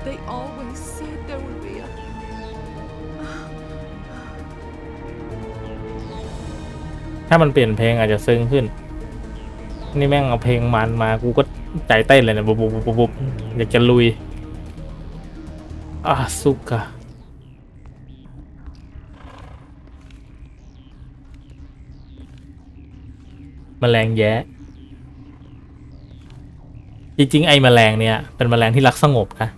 They always said there would be a... ถ้ามันเปลี่ยนเพลงอาจจะซึ้งขึ้น นี่แม่งเอาเพลงมันมากูก็ใจเต้นเลยนะบุบบุบบุบบุบอยากจะลุยสุกะแมลงแย้จริงๆไอ้แมลงเนี่ยเป็นแมลงที่รักสงบนะ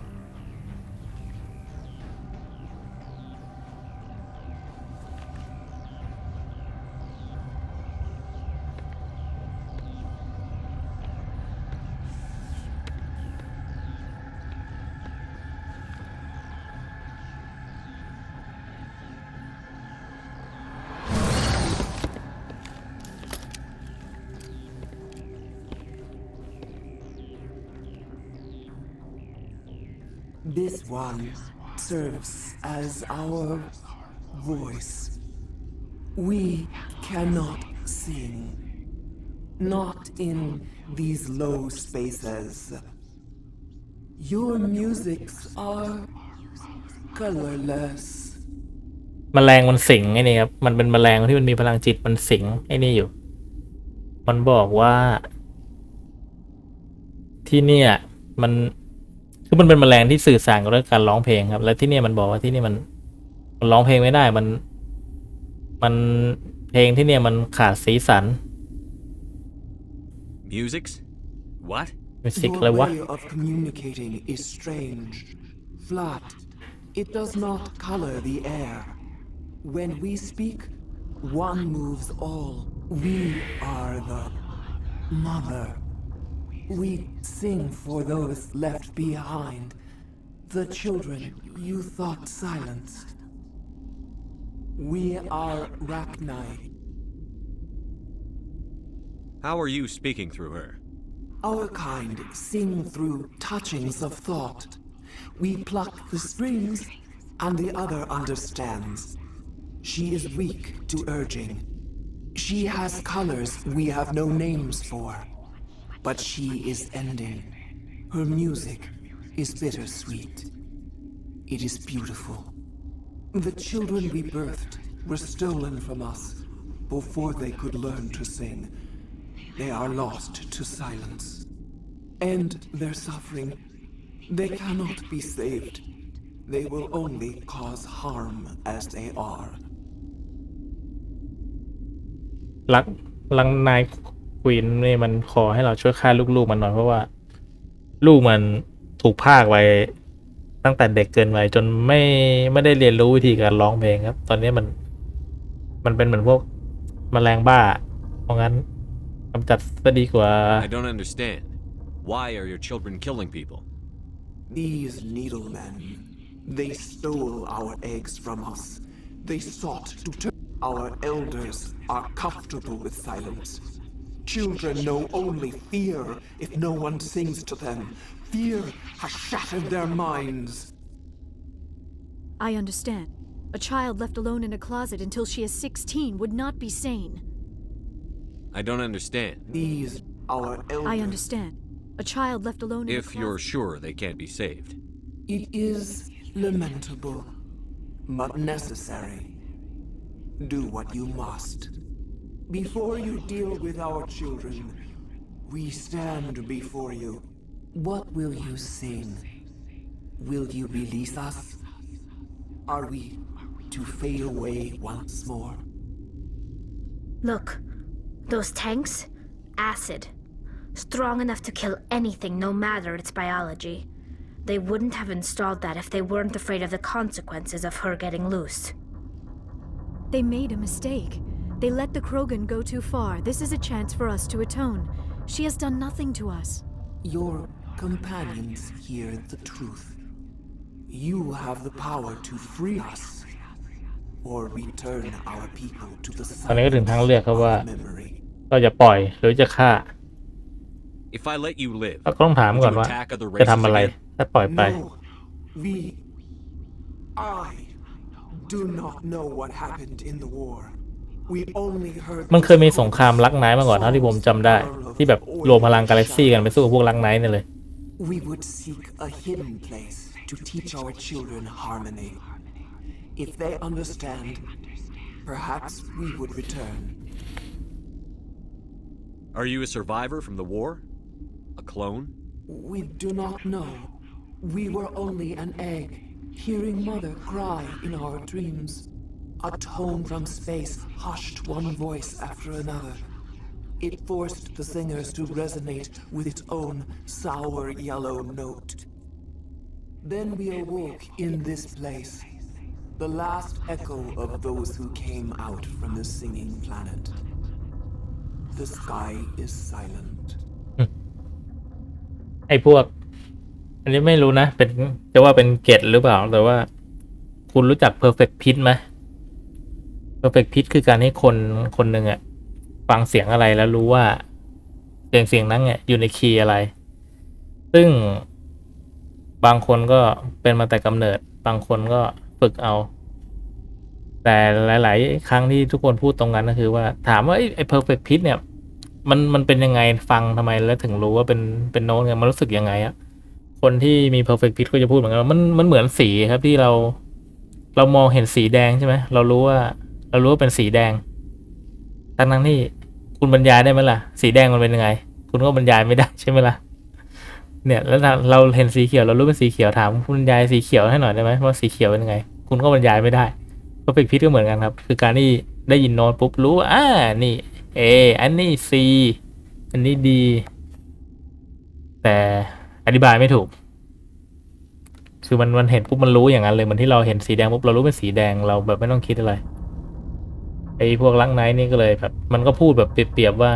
This one serves as our voice. We cannot sing. Not in these low spaces. Your musics are colorless. แมลงมันสิงไอ้นี่ครับมันเป็นแมลงที่มันมีพลังจิตมันสิงไอ้นี่อยู่มันบอกว่าที่เนี่ยมันคือมันเป็นแมลงที่สื่อสารกับเรื่องการร้องเพลงครับและที่เนี่ยมันบอกว่าที่นี่มันร้องเพลงไม่ได้มันเพลงที่เนี่ยมันขาดสีสัน Musics? What? Music Your อะไรวะ way of communicating is strange, flat. It does not color the air. When we speak, one moves all. We are the mother. We sing for those left behind, the children you thought silenced. We are Rachni. How are you speaking through her? Our kind sing through touchings of thought. We pluck the strings, and the other understands. She is weak to urging. She has colors we have no names for. But she is ending. Her music is bittersweet. It is beautiful. The children we birthed were stolen from us before they could learn to sing. They are lost to silence. And their suffering, they cannot be saved. They will only cause harm as they are. ลังนายควีนนี่มันขอให้เราช่วยฆ่าลูกๆมันหน่อยเพราะว่าลูกมันถูกพากไว้ตั้งแต่เด็กเกินวัยจนไม่ได้เรียนรู้วิธีการร้องเพลงครับตอนนี้มันเป็นเหมือนพวกแมลงบ้าเพราะงั้นกำจัดซะดีกว่า I don't understand. Why are your children killing people? These needlemen, they stole our eggs from us. They sought to turn. Our elders are comfortable with silence. Children know only fear if no one sings to them. Fear has shattered their minds. I understand. A child left alone in a closet until she is 16 would not be sane. I don't understand. These, our elders. I understand. A child left alone in a If closet. you're sure they can't be saved. It is lamentable, but necessary. Do what you must. Before you deal with our children, we stand before you. What will you sing? Will you release us? Are we to fade away once more? Look, those tanks? Acid. Strong enough to kill anything, no matter its biology. They wouldn't have installed that if they weren't afraid of the consequences of her getting loose. They made a mistake. They let the Krogan go too far. This is a chance for us to atone. She has done nothing to us. Your companions hear the truth. You have the power to free us, or return our people to the ตอนนี้ก็ถึงทางเลือกครับว่า of memory. เราจะปล่อยหรือจะฆ่า If I let you live, เราก็ต้องถามก่อน would you ว่า attack other จะทำ races อะไร again? ถ้าปล่อยไป I do not know what happened in the war. We only heard มันเคยมีสงครามลักไนท์มาก่อนเท่าที่ผมจำได้ที่แบบรวมพลังกาแล็กซี่กันไปสู้กับพวกลักไนท์เนี่ยเลย We would seek a hidden place to teach our children harmony. If they understand, perhaps we would return. Are you a survivor from the war? A clone? We do not know. We were only an egg, hearing Mother cry in our dreams. A tone from space hushed one voice after another. It forced the singers to resonate with its own sour yellow note. Then we awoke in this place, the last echo of those who came out from the singing planet. The sky is silent. ไอ้พวก อันนี้ไม่รู้นะเป็นจะว่าเป็นเกตหรือเปล่าแต่ว่าคุณรู้จัก perfect pitch ไหม perfect pitch คือการให้คนหนึ่งอะฟังเสียงอะไรแล้วรู้ว่าเสียงนั้นเนี่ยอยู่ในคีย์อะไรซึ่ง บางคนก็เป็นมาแต่กำเนิดบางคนก็ฝึกเอาแต่หลายๆครั้งที่ทุกคนพูดตรงกันก็คือว่าถามว่าไอ้ perfect pitch เนี่ยมันเป็นยังไงฟังทำไมแล้วถึงรู้ว่าเป็นโน้ตไงมันรู้สึกยังไงอะคนที่มี perfect pitch ก็จะพูดเหมือนกันว่ามันเหมือนสีครับที่เรามองเห็นสีแดงใช่ไหมเรารู้ว่าเป็นสีแดงทั้งที่คุณบรรยายได้ไหมล่ะสีแดงมันเป็นยังไงคุณก็บรรยายไม่ได้ใช่ไหมล่ะเนี่ยแล้วเราเห็นสีเขียวเรารู้เป็นสีเขียวถามคุณบรรยายสีเขียวให้หน่อยได้ไหมว่าสีเขียวเป็นยังไงคุณก็บรรยายไม่ได้perfect pitch ก็เหมือนกันครับคือการที่ได้ยินโน้ตปุ๊บรู้นี่ A อันนี้ C อันนี้ D แต่อธิบายไม่ถูกคือมันเห็นปุ๊บมันรู้อย่างนั้นเลยเหมือนที่เราเห็นสีแดงปุ๊บเรารู้เป็นสีแดงเราแบบไม่ต้องคิดอะไรไอ้พวกลักไนท์นี่ก็เลยแบบมันก็พูดแบบเปรียบๆว่า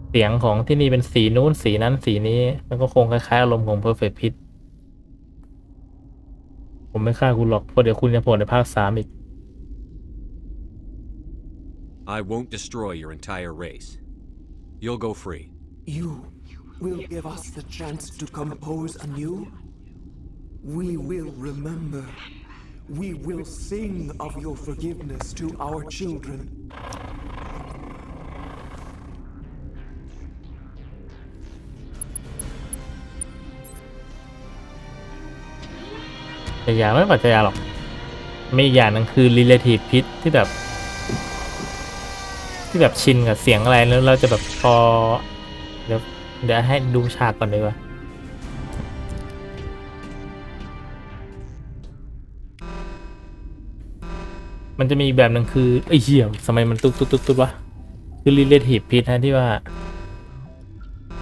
เสียงของที่นี่เป็นสีนู้นสีนั้นสีนี้มันก็คงคล้ายๆอารมณ์ของ perfect pitch ผมไม่ฆ่าคุณหรอกเพราะเดี๋ยวคุณจะโผล่ในภาค3อีก I won't destroy your entire race. You'll go free. You will give us the chance to compose anew. We will remember. We will sing of your forgiveness to our children. แต่ยาไม่ปัจจัยหรอกมีอีกอย่างนึงคือ relative pitch ที่แบบชินกับเสียงอะไรแล้วเราจะแบบพอเดี๋ยวให้ดูฉากก่อนดีกว่ามันจะมีอีกแบบหนึ่งคือไอ้เหี้ยทำไมมันตุ๊ดวะคือ relative pitch นะที่ว่า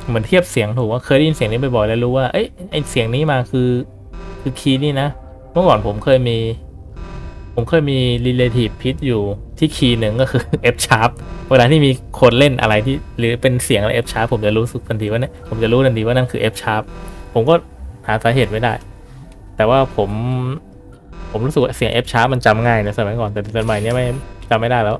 เหมือนเทียบเสียงถูกว่าเคยได้ยินเสียงนี้บ่อยๆแล้วรู้ว่าไอ้เสียงนี้มาคือคีย์นี่นะเมื่อก่อนผมเคยมี relative pitch อยู่ที่คีย์หนึ่งก็คือ F sharp เวลาที่มีคนเล่นอะไรที่หรือเป็นเสียงอะไร F sharp ผมจะรู้สึกทันทีว่าเนี่ยผมจะรู้ทันทีว่านั่นคือ F sharp ผมก็หาสาเหตุไม่ได้แต่ว่าผมรู้สึกว่าเสียง F sharp มันจำง่ายนะสมัยก่อนแต่สมัยนี้ไม่จำไม่ได้แล้ว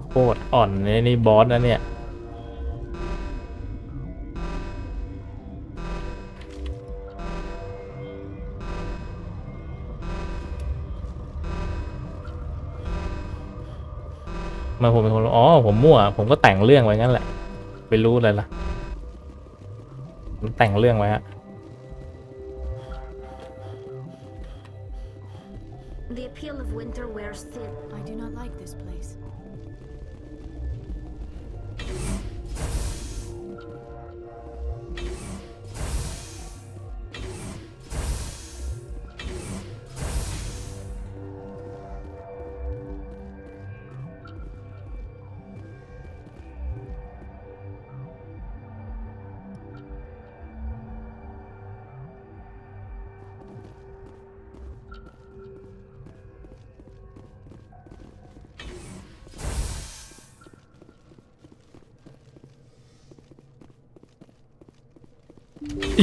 โคตรอ่อนนี่บอสนะเนี่ยมาผมเป็นคนผมมั่วผมก็แต่งเรื่องไว้งั้นแหละไปรู้อะไรล่ะผมแต่งเรื่องไว้ฮะ The appeal of winter wears thin. I do not like this place.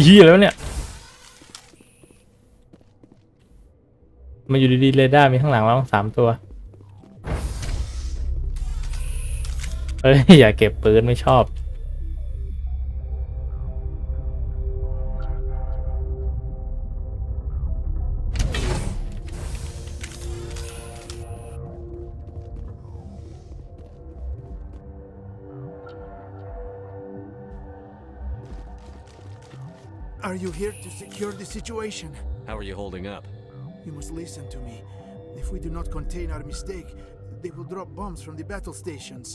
เหี้ยแล้วเนี่ยมาอยู่ดีๆเรดาร์มีข้างหลังเรา3 ตัวเฮ้ยอย่าเก็บปืนไม่ชอบAre you here to secure the situation? How are you holding up? You must listen to me. If we do not contain our mistake, they will drop bombs from the battle stations.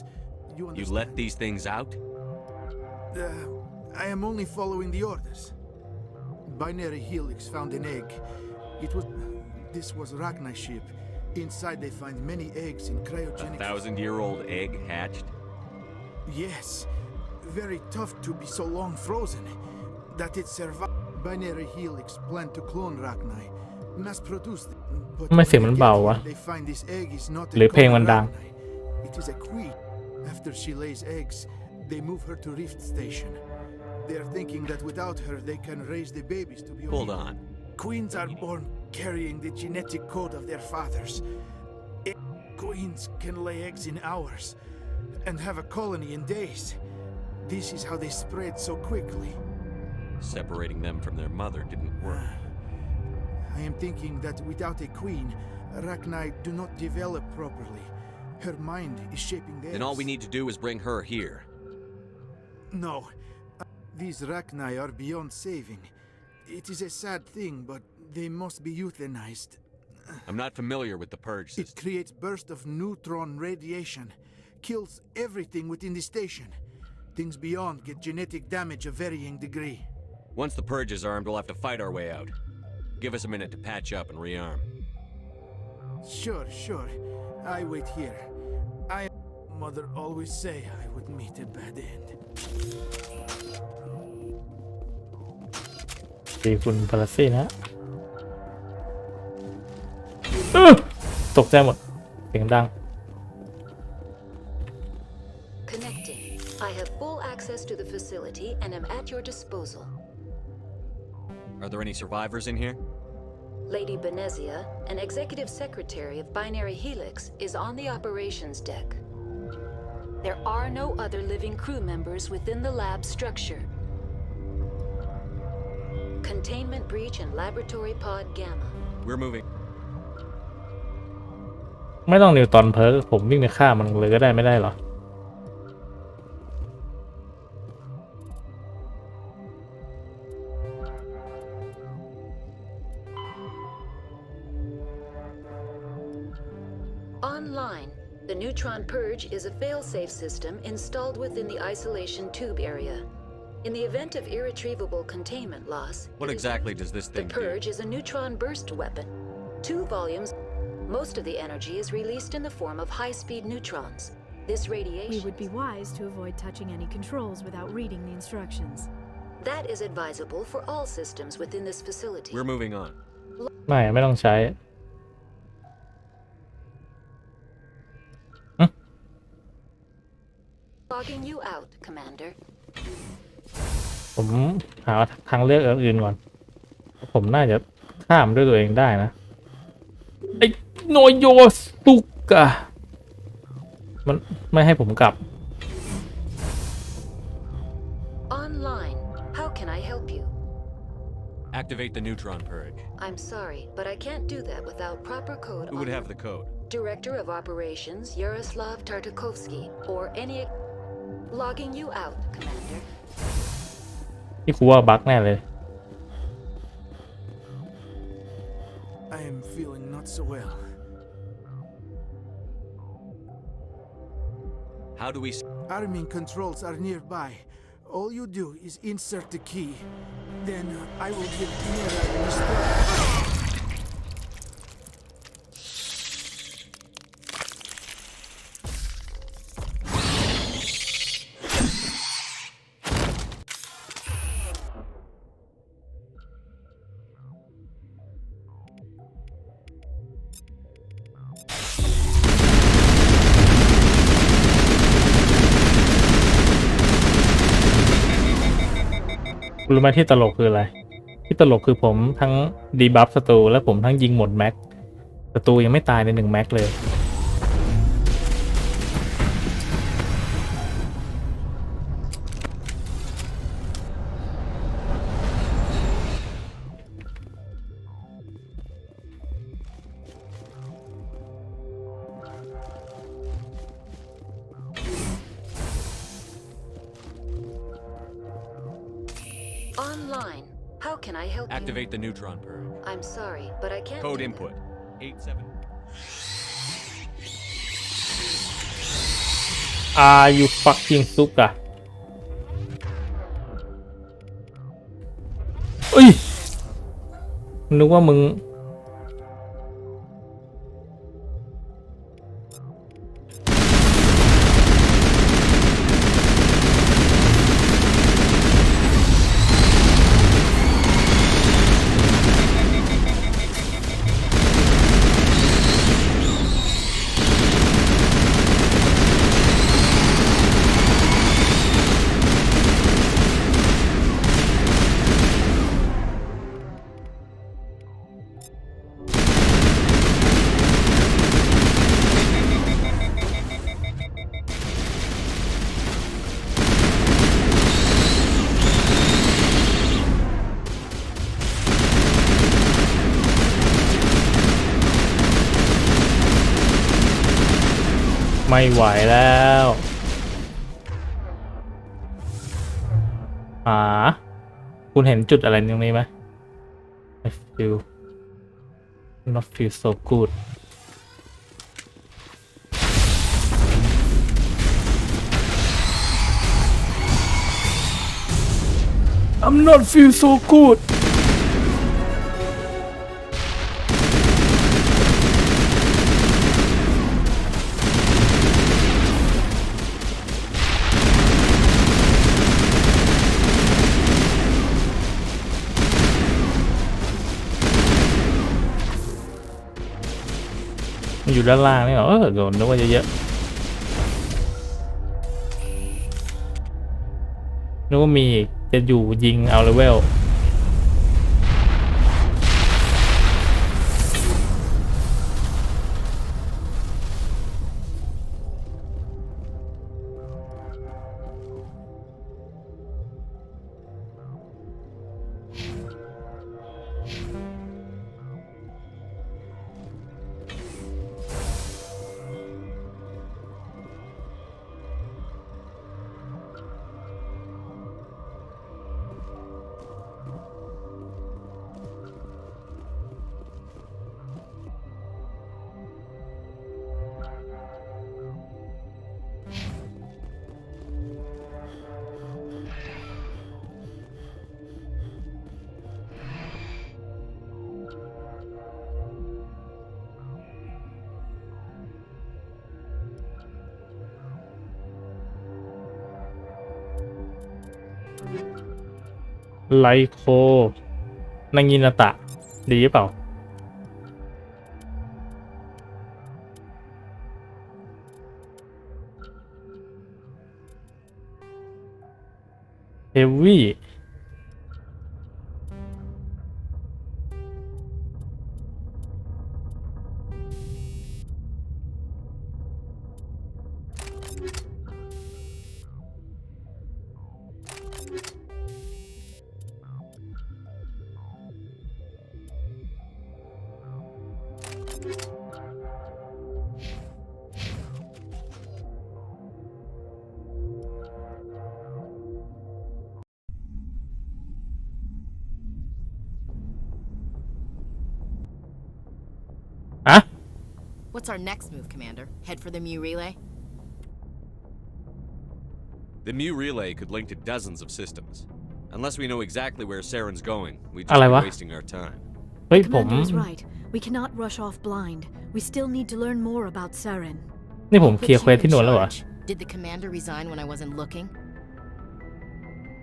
You understand? You let these things out? I am only following the orders. Binary Helix found an egg. This was Ragna's ship. Inside they find many eggs in cryogenic... A 1,000-year-old egg hatched? Yes. Very tough to be so long frozen. That it survived. Binary Helix planned to clone Ragnar, mass produce it. But ไม่เสียงมันเบาวะ they find this egg is not หรือเพลงมันดัง It is a queen. After she lays eggs, they move her to Rift Station. They are thinking that without her, they can raise the babies to be. Hold on. Queens are born carrying the genetic code of their fathers. Queens can lay eggs in hours and have a colony in days. This is how they spread so quickly. Separating them from their mother didn't work. I am thinking that without a queen, Rachni do not develop properly. Her mind is shaping theirs. Then all we need to do is bring her here. No. These Rachni are beyond saving. It is a sad thing, but they must be euthanized. I'm not familiar with the purge system. It creates bursts of neutron radiation, kills everything within the station. Things beyond get genetic damage of varying degree. Once the purge is armed, we'll have to fight our way out. Give us a minute to patch up and rearm. Sure. I wait here. Mother always say I would meet a bad end. ดีคุณพาราซี่นะตกใจหมดเสียงดัง Connecting. I have full access to the facility and am at your disposal. Are there any survivors in here? Lady Benezia, an executive secretary of Binary Helix, is on the operations deck. There are no other living crew members within the lab structure. Containment breach in laboratory pod Gamma. We're moving. ไม่ต้องนิวตอนเพิร์กผมวิ่งไปฆ่ามันเลยก็ได้ไม่ได้หรอ Online, the neutron purge is a fail-safe system installed within the isolation tube area. In the event of irretrievable containment loss, What exactly does this the thing do? purge is a neutron burst weapon. 2 volumes. Most of the energy is released in the form of high-speed neutrons. This radiation. We would be wise to avoid touching any controls without reading the instructions. That is advisable for all systems within this facility. We're moving on. ไม่ต้องใช้ Logging you out, Commander. ผมหาทางเลือกอื่นก่อนผมน่าจะข้ามด้วยตัวเองได้นะไอ้โนโยสุกะมันไม่ให้ผมกลับ Online. How can I help you? Activate the neutron purge. I'm sorry, but I can't do that without proper code. Who would have the code? Director of Operations Yaroslav Tartakovsky, or any. Logging you out, Commander. นี่กูว่าบั๊กแน่เลย I am feeling not so well. How do we? Arming controls are nearby. All you do is insert the key. Then I will give Mira a restore.รู้ไหมที่ตลกคืออะไรที่ตลกคือผมทั้งดีบัฟศัตรูและผมทั้งยิงหมดแม็กศัตรูยังไม่ตายใน1 แม็กเลยOnline. How can I help Activate the neutron purge. you? I'm sorry, but I can't. Code do input. 87. Are you fucking suka เอ้ยนึกว่ามึง ไม่ไหวแล้วคุณเห็นจุดอะไรตรงนี้ไหม I feel not feel so good I'm not feel so good มันอยู่ด้านล่างนี่เหรอโดนนึกว่าเยอะๆนึกว่ามีจะอยู่ยิงเอาเลเวลไลโคนางินาตะดีหรือเปล่าเฮฟวี่What's our next move, Commander? Head for the Mu relay? The Mu relay could link to dozens of systems. Unless we know exactly where Saren's going, we'd อะไร just วะ be wasting our time. เฮ้ยผม Commander is right. We cannot rush off blind. We still need to learn more about Saren. นี่ผมเคลียร์เควสที่โน่นแล้วเหรอ Did the commander resign when I wasn't looking?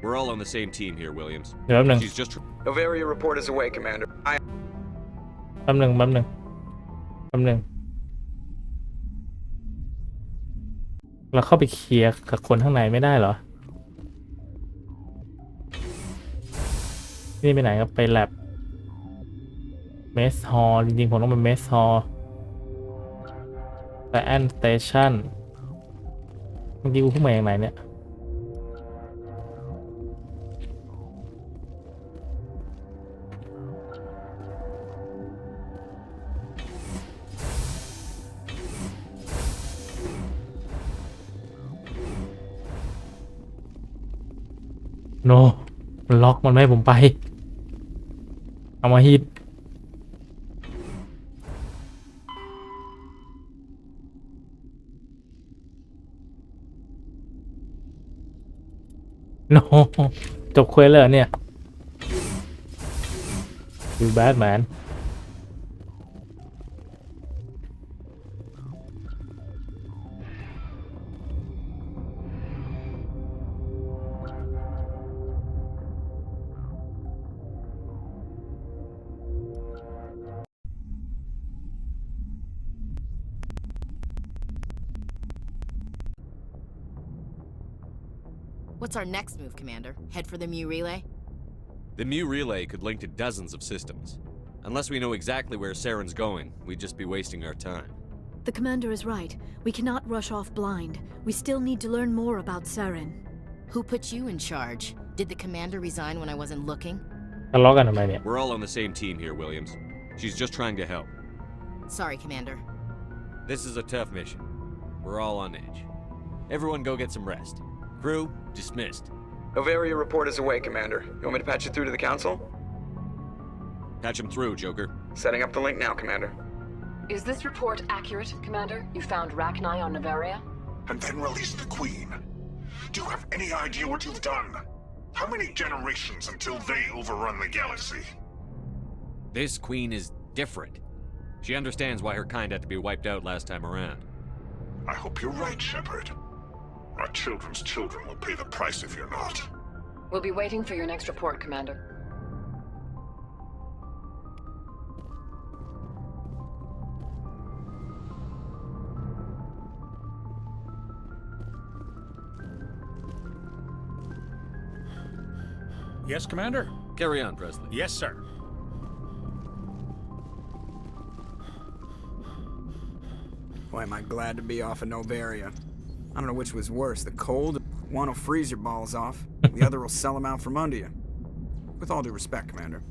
We're all on the same team here, Williams. เดี๋ยวแป๊บนึง She's just Novaria report is away, Commander. แป๊บนึงเราเข้าไปเคลียร์กับคนข้างในไม่ได้เหรอนี่ไปไหนครับไปแลบเมสฮอลจริงๆผมต้องเป็นเมสฮอลแต่แอนสเตชันเมื่อกี้กูเพิ่งมาอย่างไหนเนี่ยโนมันล็อกมันไม่ให้ผมไปเอามาฮิตโนจบเควสเลยเนี่ย You bad man What's our next move, Commander? Head for the Mu relay? The Mu relay could link to dozens of systems. Unless we know exactly where Saren's going, we'd just be wasting our time. The commander is right. We cannot rush off blind. We still need to learn more about Saren. Who put you in charge? Did the commander resign when I wasn't looking? ทะเลาะกันทำไมเนี่ย We're all on the same team here, Williams. She's just trying to help. Sorry, Commander. This is a tough mission. We're all on edge. Everyone go get some rest. Crew, dismissed. Novaria report is away, Commander. You want me to patch you through to the Council? Patch him through, Joker. Setting up the link now, Commander. Is this report accurate, Commander? You found Rachni on Novaria? And then released the Queen. Do you have any idea what you've done? How many generations until they overrun the galaxy? This Queen is different. She understands why her kind had to be wiped out last time around. I hope you're right, Shepard. Our children's children will pay the price if you're not. We'll be waiting for your next report, Commander. Yes, Commander? Carry on, Presley. Yes, sir. Boy, am I glad to be off of Novaria. I don't know which was worse, the cold. One will freeze your balls off, the other will sell them out from under you. With all due respect, Commander.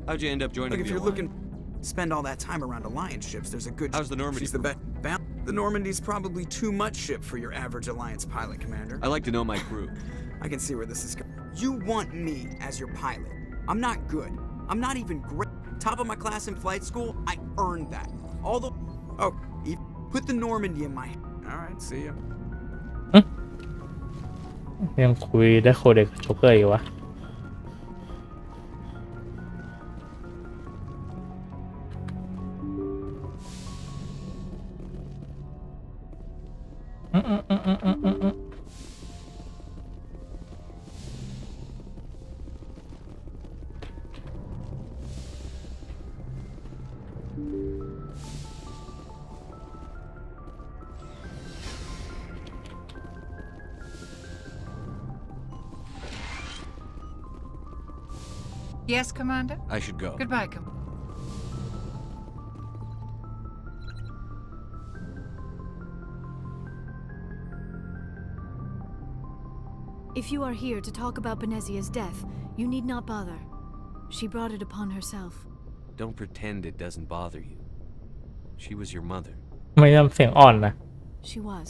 How'd you end up joining Look, if the you're Alliance? looking, spend all that time around Alliance ships, there's a good. How's the Normandy? She's the best. The Normandy's probably too much ship for your average Alliance pilot, Commander. I like to know my crew. I can see where this is going. You want me as your pilot. I'm not good. I'm not even great. Top of my class in flight school, I earned that. Although, oh, put the Normandy in my hand. All right, see ya. ยังคุยได้โคเด็กโจ๊กเกอร์อยู่วะ Yes, Commander? I should go. Goodbye, Commander. If you are here to talk about Benezia's death, you need not bother. She brought it upon herself. Don't pretend it doesn't bother you. She was your mother. ไม่ทำเสียงอ่อนนะ She was.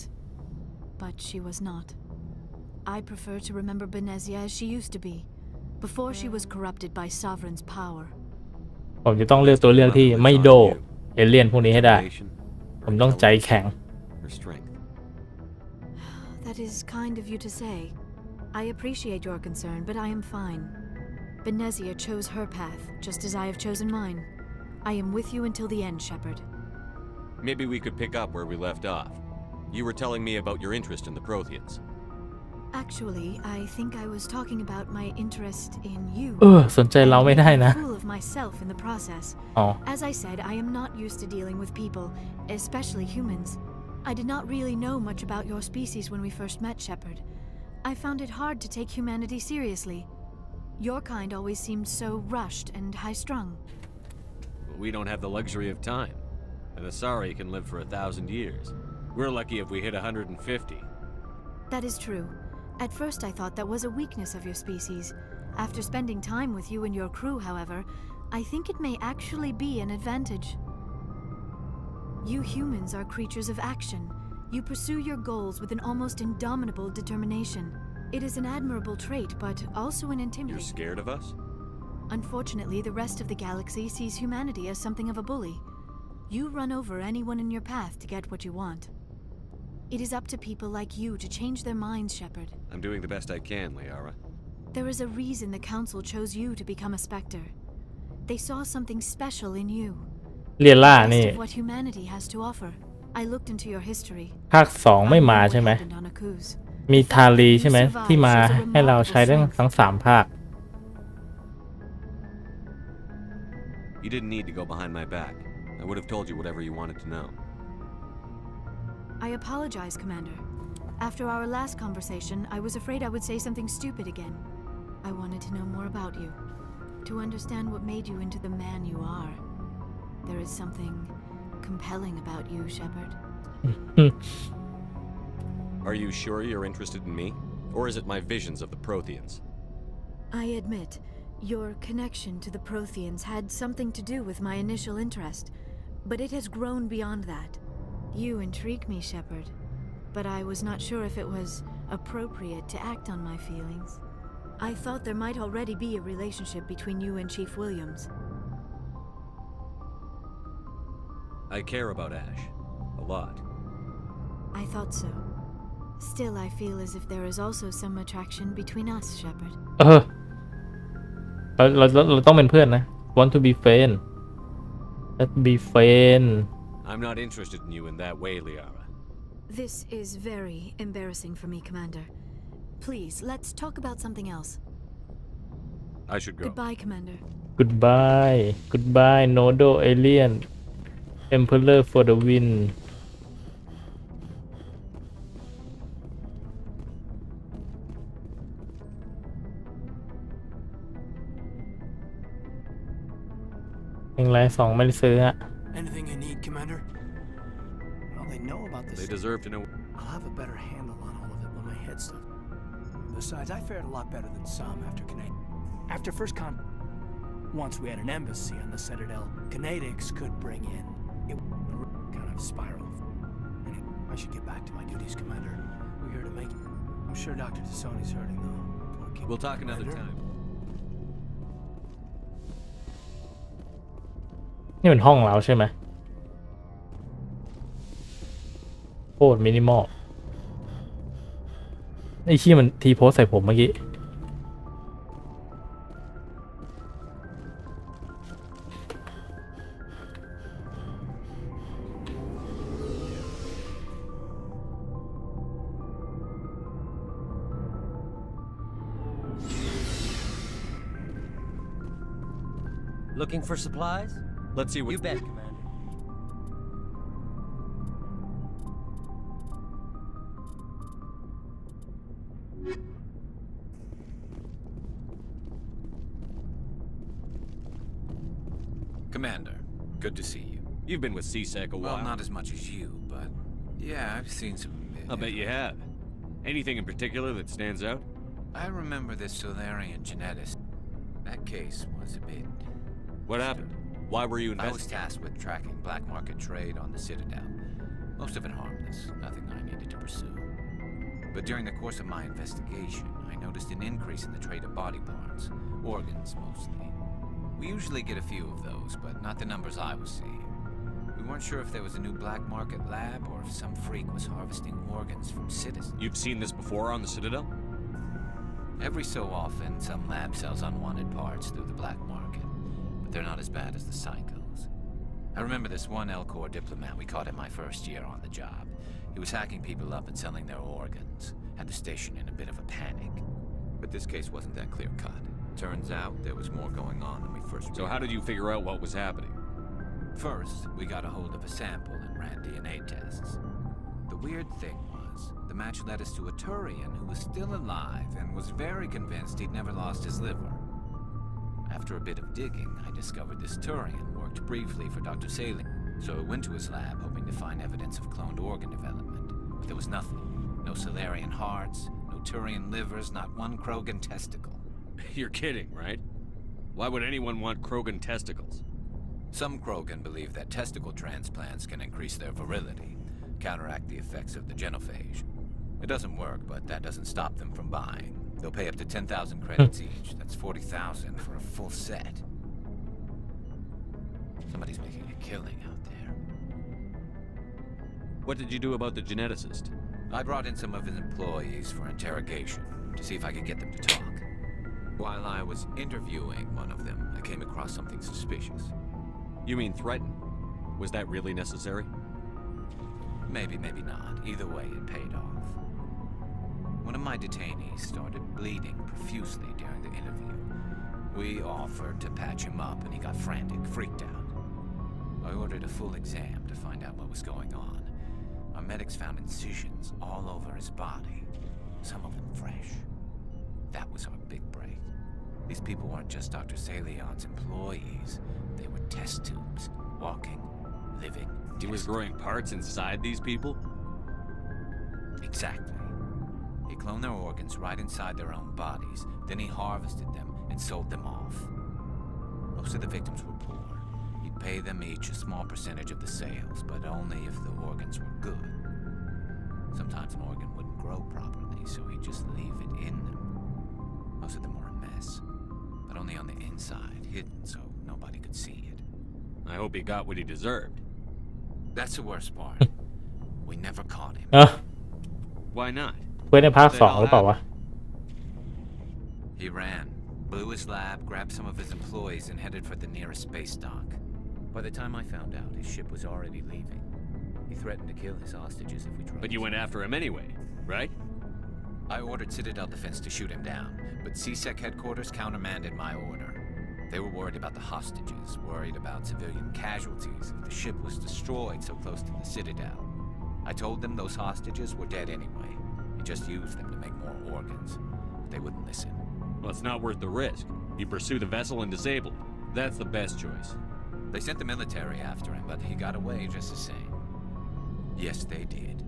But she was not. I prefer to remember Benezia as she used to be, before she was corrupted by Sovereign's power. ผมจะต้องเลือกตัวเลือกที่ไม่โดเอเลี่ยนพวกนี้ให้ได้ ผมต้องใจแข็ง Her strength. That is kind of you to say. I appreciate your concern, but I am fine. Benezia chose her path, just as I have chosen mine. I am with you until the end, Shepard. Maybe we could pick up where we left off. You were telling me about your interest in the Protheans. Actually, I think I was talking about my interest in you. สนใจเราไม่ได้นะ Full of myself in the process. อ๋อ As I said, I am not used to dealing with people, especially humans. I did not really know much about your species when we first met, Shepard. I found it hard to take humanity seriously. Your kind always seemed so rushed and high-strung. But we don't have the luxury of time. An Asari can live for 1,000 years. We're lucky if we hit 150. That is true. At first I thought that was a weakness of your species. After spending time with you and your crew, however, I think it may actually be an advantage. You humans are creatures of action. You pursue your goals with an almost indomitable determination. It is an admirable trait, but also an intimidating. You're scared of us? Unfortunately, the rest of the galaxy sees humanity as something of a bully. You run over anyone in your path to get what you want. It is up to people like you to change their minds, Shepard. I'm doing the best I can, Liara. There is a reason the Council chose you to become a Spectre. They saw something special in you. เรียล่านี่ What humanity has to offer. I looked into your history. ภาค2ไม่มาใช่ไหม มีทาลีใช่ไหมที่มาให้เราใช้ทั้ง3ภาค You didn't need to go behind my back. I would have told you whatever you wanted to know. I apologize, Commander. After our last conversation, I was afraid I would say something stupid again. I wanted to know more about you, to understand what made you into the man you are. There is something compelling about you, Shepard. Are you sure you're interested in me? Or is it my visions of the Protheans? I admit, Your connection to the Protheans had something to do with my initial interest, but it has grown beyond that. You intrigue me, Shepard, but I was not sure if it was appropriate to act on my feelings. I thought there might already be a relationship between you and Chief Williams. I care about Ash. A lot. I thought so. Still, I feel as if there is also some attraction between us, Shepard. เราต้องเป็นเพื่อนนะ Want to be friend. Let's be friend. I'm not interested in you in that way, Liara. This is very embarrassing for me, Commander. Please, let's talk about something else. I should go. Goodbye, Commander. Goodbye, Nodo Alien. Emperor for the win. 1 ไม่ได้ซื้อฮะ Anything you need, Commander? Well, they know about this. They deserve to know. I'll have a better handle on all of it when my head's done. Besides, I fared a lot better than some after Canadian. After first once we had an embassy on the Citadel, Canadics could bring in. It kind of spiraled. Anyway, I should get back to my duties, Commander. We're here to make it. I'm sure Dr. Tassoni's hurting, though. Poor kid. We'll talk another Commander. time. นี่เป็นห้องเราใช่ไหมโคตรมินิมอลไอ้ชี้มันทีโพสใส่ผมเมื่อกี้ Looking for supplies? Let's see what you bet, Commander. Commander, good to see you. You've been with CSEC a while. Well, not as much as you, but yeah, I've seen some. I'll bet you have. Anything in particular that stands out? I remember this Solarian geneticist. That case was a bit. What happened? Why were you I was investigating? tasked with tracking black market trade on the Citadel. Most of it harmless, nothing I needed to pursue. But during the course of my investigation, I noticed an increase in the trade of body parts, organs mostly. We usually get a few of those, but not the numbers I was seeing. We weren't sure if there was a new black market lab or if some freak was harvesting organs from citizens. You've seen this before on the Citadel? Every so often, some lab sells unwanted parts through the black market, but they're not as bad as the psychos. I remember this one L-Corps diplomat we caught in my first year on the job. He was hacking people up and selling their organs. Had the station in a bit of a panic. But this case wasn't that clear-cut. Turns out there was more going on than we first realized. So how did you figure out what was happening? First, we got a hold of a sample and ran DNA tests. The weird thing was, the match led us to a Turian who was still alive and was very convinced he'd never lost his liver. After a bit of digging, I discovered this Turian worked briefly for Dr. Saley, so I went to his lab hoping to find evidence of cloned organ development. But there was nothing. No Solarian hearts, no Turian livers, not one Krogan testicle. You're kidding, right? Why would anyone want Krogan testicles? Some Krogan believe that testicle transplants can increase their virility, counteract the effects of the genophage. It doesn't work, but that doesn't stop them from buying. They'll pay up to 10,000 credits each. That's 40,000 for a full set. Somebody's making a killing out there. What did you do about the geneticist? I brought in some of his employees for interrogation to see if I could get them to talk. While I was interviewing one of them, I came across something suspicious. You mean threaten? Was that really necessary? Maybe, maybe not. Either way, it paid off. One of my detainees started bleeding profusely during the interview. We offered to patch him up and he got frantic, freaked out. I ordered a full exam to find out what was going on. Our medics found incisions all over his body, some of them fresh. That was our big break. These people weren't just Dr. Salion's employees. They were test tubes, walking, living. He was growing parts inside these people? Exactly. He cloned their organs right inside their own bodies. Then he harvested them and sold them off. Most of the victims were poor. He'd pay them each a small percentage of the sales, but only if the organs were good. Sometimes an organ wouldn't grow properly, so he'd just leave it in them. Most of them were a mess, but only on the inside, hidden so nobody could see it. I hope he got what he deserved. That's the worst part. We never caught him. Why not? เว้ยในภาค2หรือเปล่าวะ He ran, blew his lab, grabbed some of his employees, and headed for the nearest space dock. By the time I found out, his ship was already leaving. He threatened to kill his hostages if we tried. But you went after him anyway, right? I ordered Citadel Defense to shoot him down, but CSEC headquarters countermanded my order. They were worried about the hostages, worried about civilian casualties if the ship was destroyed so close to the Citadel. I told them those hostages were dead anyway. He just used them to make more organs. But they wouldn't listen. Well, it's not worth the risk. You pursue the vessel and disable it. That's the best choice. They sent the military after him, but he got away just the same. Yes, they did.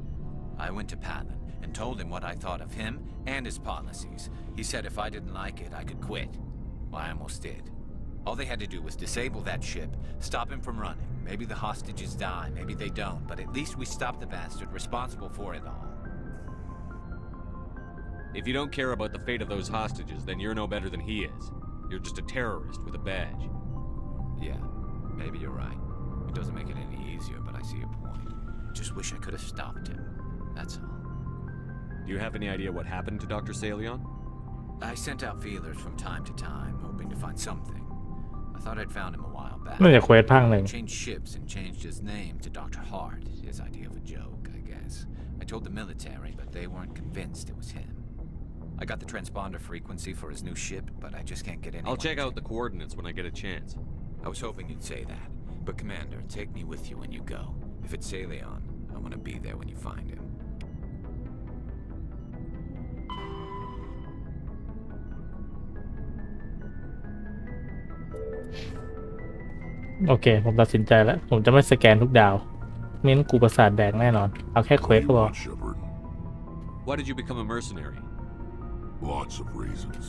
I went to Palin and told him what I thought of him and his policies. He said if I didn't like it, I could quit. Well, I almost did. All they had to do was disable that ship, stop him from running. Maybe the hostages die, maybe they don't, but at least we stopped the bastard responsible for it all. If you don't care about the fate of those hostages, then you're no better than he is. You're just a terrorist with a badge. Yeah, maybe you're right. It doesn't make it any easier, but I see your point. Just wish I could have stopped him. That's all. Do you have any idea what happened to Dr. Salion? I sent out feelers from time to time, hoping to find something. I thought I'd found him a while back. น่าจะเควสภาคหนึ่ง He changed ships and changed his name to Dr. Hart, his idea of a joke, I guess. I told the military, but they weren't convinced it was him. I got the transponder frequency for his new ship, but I just can't get anyone. I'll check out the coordinates when I get a chance. I was hoping you'd say that. But Commander, take me with you when you go. If it's Salion, I want to be there when you find him. โอเคผมตัดสินใจแล้วผมจะไม่สแกนทุกดาวไม่งั้นกูประสาทแดกแน่นอนเอาแค่เควสก็พอ Why did you become a mercenary? Lots of reasons.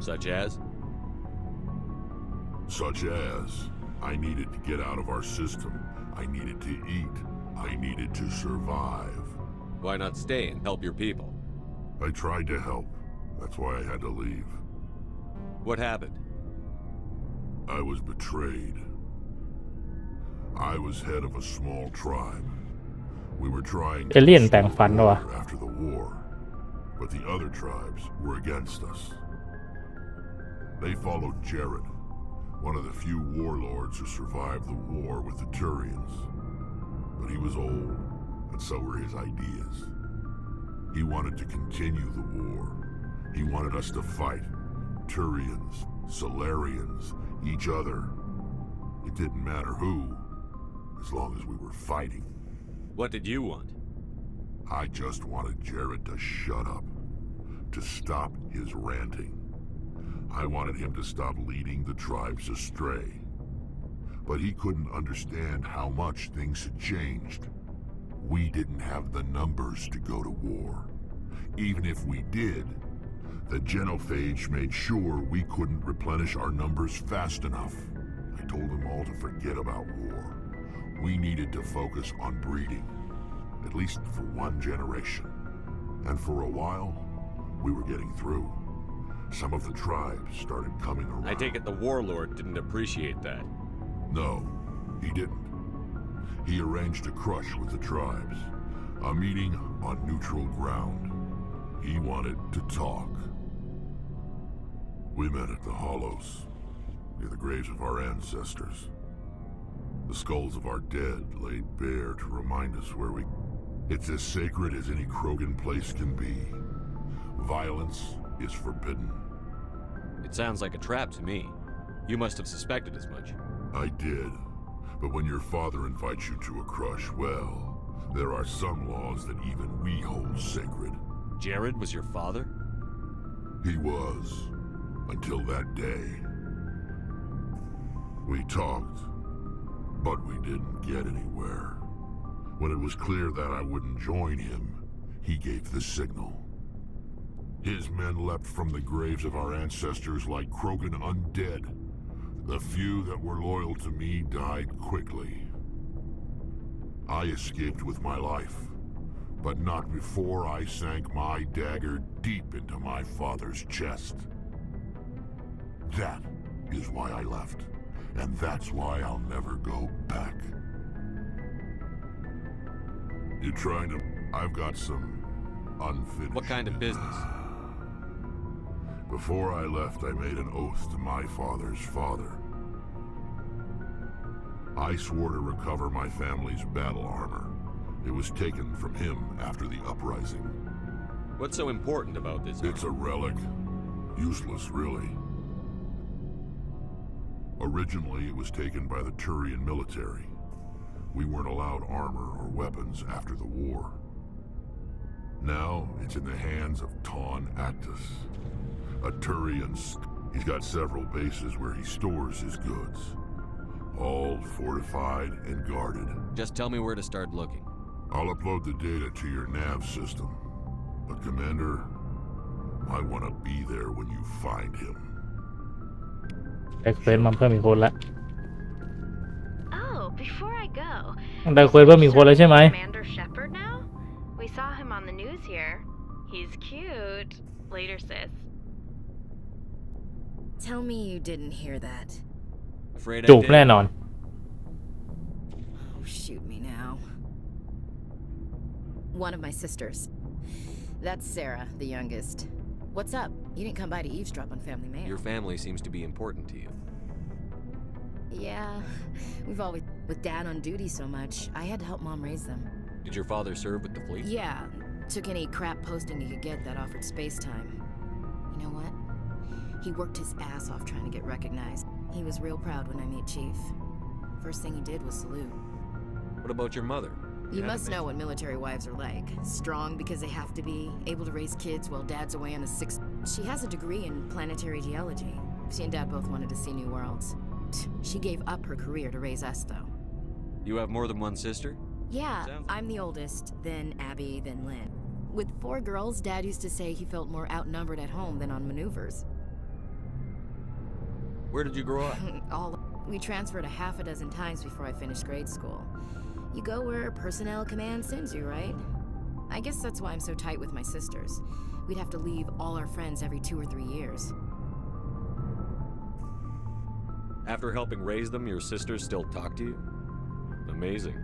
Such as? Such as, I needed to get out of our system. I needed to eat. I needed to survive. Why not stay and help your people? I tried to help. That's why I had to leave. What happened? I was betrayed. I was head of a small tribe. We were trying to after the war, but the other tribes were against us. They followed Jared, one of the few warlords who survived the war with the Turians. But he was old, and so were his ideas. He wanted to continue the war. He wanted us to fight. Turians, Solarians, each other. It didn't matter who, as long as we were fighting. What did you want? I just wanted Jared to shut up, to stop his ranting. I wanted him to stop leading the tribes astray. But he couldn't understand how much things had changed. We didn't have the numbers to go to war. Even if we did, the genophage made sure we couldn't replenish our numbers fast enough. I told them all to forget about war. We needed to focus on breeding, at least for one generation. And for a while, we were getting through. Some of the tribes started coming around. I take it the warlord didn't appreciate that. No, he didn't. He arranged a crush with the tribes, a meeting on neutral ground. He wanted to talk. We met at the Hollows, near the graves of our ancestors. The skulls of our dead laid bare to remind us where we... It's as sacred as any Krogan place can be. Violence is forbidden. It sounds like a trap to me. You must have suspected as much. I did. But when your father invites you to a crush, well, there are some laws that even we hold sacred. Jared was your father? He was. Until that day. We talked, but we didn't get anywhere. When it was clear that I wouldn't join him, he gave the signal. His men leapt from the graves of our ancestors like Krogan undead. The few that were loyal to me died quickly. I escaped with my life, but not before I sank my dagger deep into my father's chest. That is why I left, and that's why I'll never go back. You're trying to... I've got some unfinished... What kind of business? Before I left, I made an oath to my father's father. I swore to recover my family's battle armor. It was taken from him after the uprising. What's so important about this? It's a relic. Useless, really. Originally, it was taken by the Turian military. We weren't allowed armor or weapons after the war. Now, it's in the hands of Ton Actus, a Turian. He's got several bases where he stores his goods, all fortified and guarded. Just tell me where to start looking. I'll upload the data to your nav system, but Commander, I want to be there when you find him. ได้เควสมาเพิ่มอีกคนละ Oh, before I go, ได้เควสเพิ่มอีกคนแล้วใช่ไหม Commander Shepard now? We saw him on the news here. He's cute. Later, sis. Tell me you didn't hear that. Afraid I จูบ did. แน่นอน Oh, shoot me now. One of my sisters. That's Sarah, the youngest. What's up? You didn't come by to eavesdrop on family mail. Your family seems to be important to you. Yeah, we've always... With Dad on duty so much, I had to help Mom raise them. Did your father serve with the fleet? Yeah, took any crap posting he could get that offered space time. You know what? He worked his ass off trying to get recognized. He was real proud when I met Chief. First thing he did was salute. What about your mother? You must know what military wives are like. Strong because they have to be, able to raise kids while Dad's away on the 6th. She has a degree in planetary geology. She and Dad both wanted to see new worlds. She gave up her career to raise us, though. You have more than one sister? Yeah, I'm the oldest, then Abby, then Lynn. With 4 girls, Dad used to say he felt more outnumbered at home than on maneuvers. Where did you grow up? We transferred a half a dozen times before I finished grade school. You go where personnel command sends you, right? I guess that's why I'm so tight with my sisters. We'd have to leave all our friends every 2 or 3 years. After helping raise them, your sisters still talk to you? Amazing.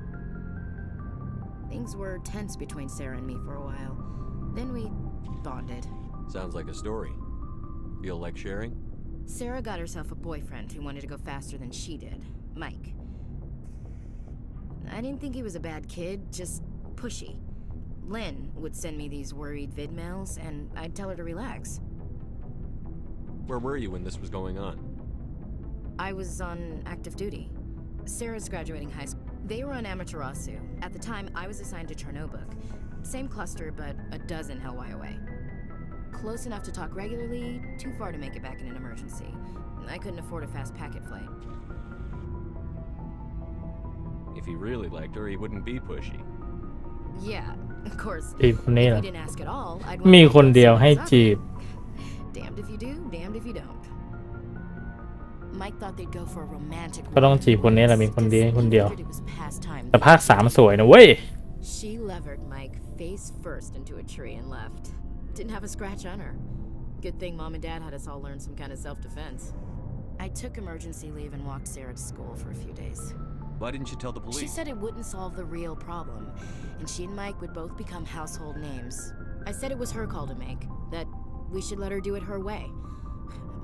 Things were tense between Sarah and me for a while. Then we bonded. Sounds like a story. Feel like sharing? Sarah got herself a boyfriend who wanted to go faster than she did, Mike. I didn't think he was a bad kid, just pushy. Lynn would send me these worried vid mails, and I'd tell her to relax. Where were you when this was going on? I was on active duty. Sarah's graduating high school. They were on Amaterasu. At the time, I was assigned to Chernobog. Same cluster, but a dozen Hellwire away. Close enough to talk regularly, too far to make it back in an emergency. I couldn't afford a fast packet flight. If he really liked her, he wouldn't be pushy. Yeah, of course. จีบคนนี้ If เหรอ he didn't ask at all, I'd มี want คน to เดียว see ให้ what's up. จีบ Damned if you do, damned if you don't. Mike thought they'd go for a romantic ก็ต้องจีบคนนี้แหละมีคนเดียวคนเดียว It was past time. แต่ภาค 3 สวยนะเว้ย She levered Mike face first into a tree and left. Didn't have a scratch on her. Good thing Mom and Dad had us all learn some kind of self-defense. I took emergency leave and walked Sarah to school for a few days. Why didn't you tell the police? She said it wouldn't solve the real problem, and she and Mike would both become household names. I said it was her call to make, that we should let her do it her way.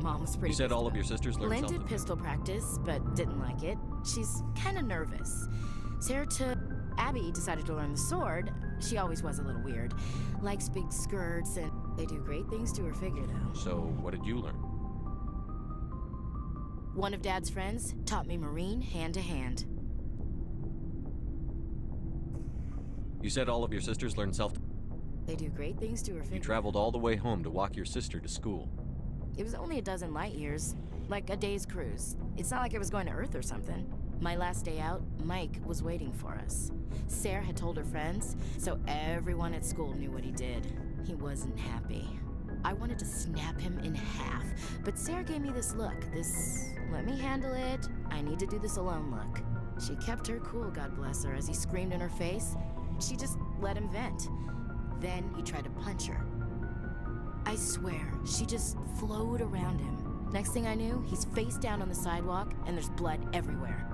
Mom was pretty. You said all of your sisters learned Lynn did self-defense. pistol practice, but didn't like it. She's kind of nervous. Sarah took... Abby decided to learn the sword. She always was a little weird. Likes big skirts, and they do great things to her figure, though. So, what did you learn? One of Dad's friends taught me Marine hand to hand. You said all of your sisters learned self-defense. They do great things to her You figure. traveled all the way home to walk your sister to school. It was only a dozen light years, like a day's cruise. It's not like I was going to Earth or something. My last day out, Mike was waiting for us. Sarah had told her friends, so everyone at school knew what he did. He wasn't happy. I wanted to snap him in half, but Sarah gave me this look, this let me handle it, I need to do this alone look. She kept her cool, God bless her, as he screamed in her face. She just let him vent. Then he tried to punch her. I swear, she just flowed around him. Next thing I knew, he's face down on the sidewalk and there's blood everywhere.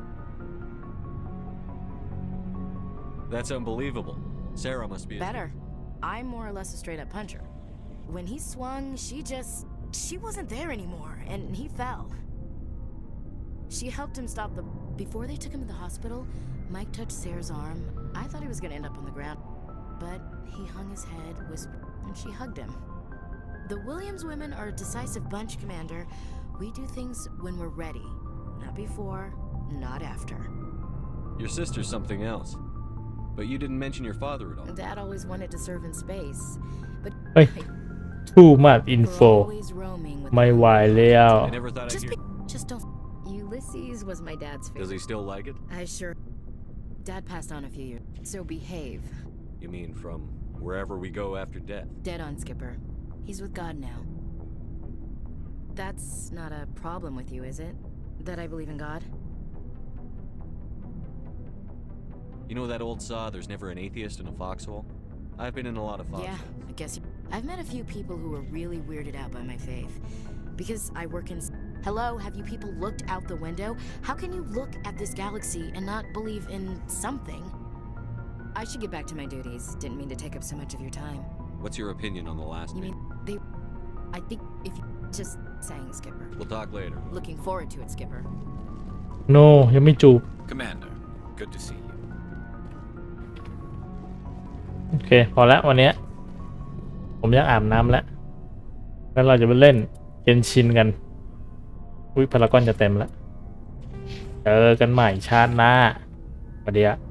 That's unbelievable. Sarah must be Better. I'm more or less a straight-up puncher. When he swung, she wasn't there anymore, and he fell. She helped him stop the... Before they took him to the hospital, Mike touched Sarah's arm. I thought he was gonna end up on the ground, but he hung his head, whispered, and she hugged him. The Williams women are a decisive bunch, Commander. We do things when we're ready. Not before, not after. Your sister's something else. But you didn't mention your father at all. Dad always wanted to serve in space, but... เฮ้ย too much info ไม่ไหวแล้ว I never thought I'd hear... Just don't... Ulysses was my dad's favorite. Does he still like it? I sure... Dad passed on a few years, so behave. You mean from wherever we go after death? Dead on, Skipper. He's with God now. That's not a problem with you, is it? That I believe in God? You know that old saw, there's never an atheist in a foxhole? I've been in a lot of foxholes. Yeah, I guess I've met a few people who are really weirded out by my faith. Because I work in... Hello, have you people looked out the window? How can you look at this galaxy and not believe in something? I should get back to my duties. Didn't mean to take up so much of your time. What's your opinion on the last You mean, they... I think if you... Just saying, Skipper. We'll talk later. Looking forward to it, Skipper. no ยังไม่จูบ Commander, good to see you. โอเคพอแล้ววันนี้ผมอยากอาบน้ำแล้วงั้นเราจะไปเล่นเกนชินกันพารากอนจะเต็มแล้วเจอกันใหม่ชาติหน้าสวัสดีครับ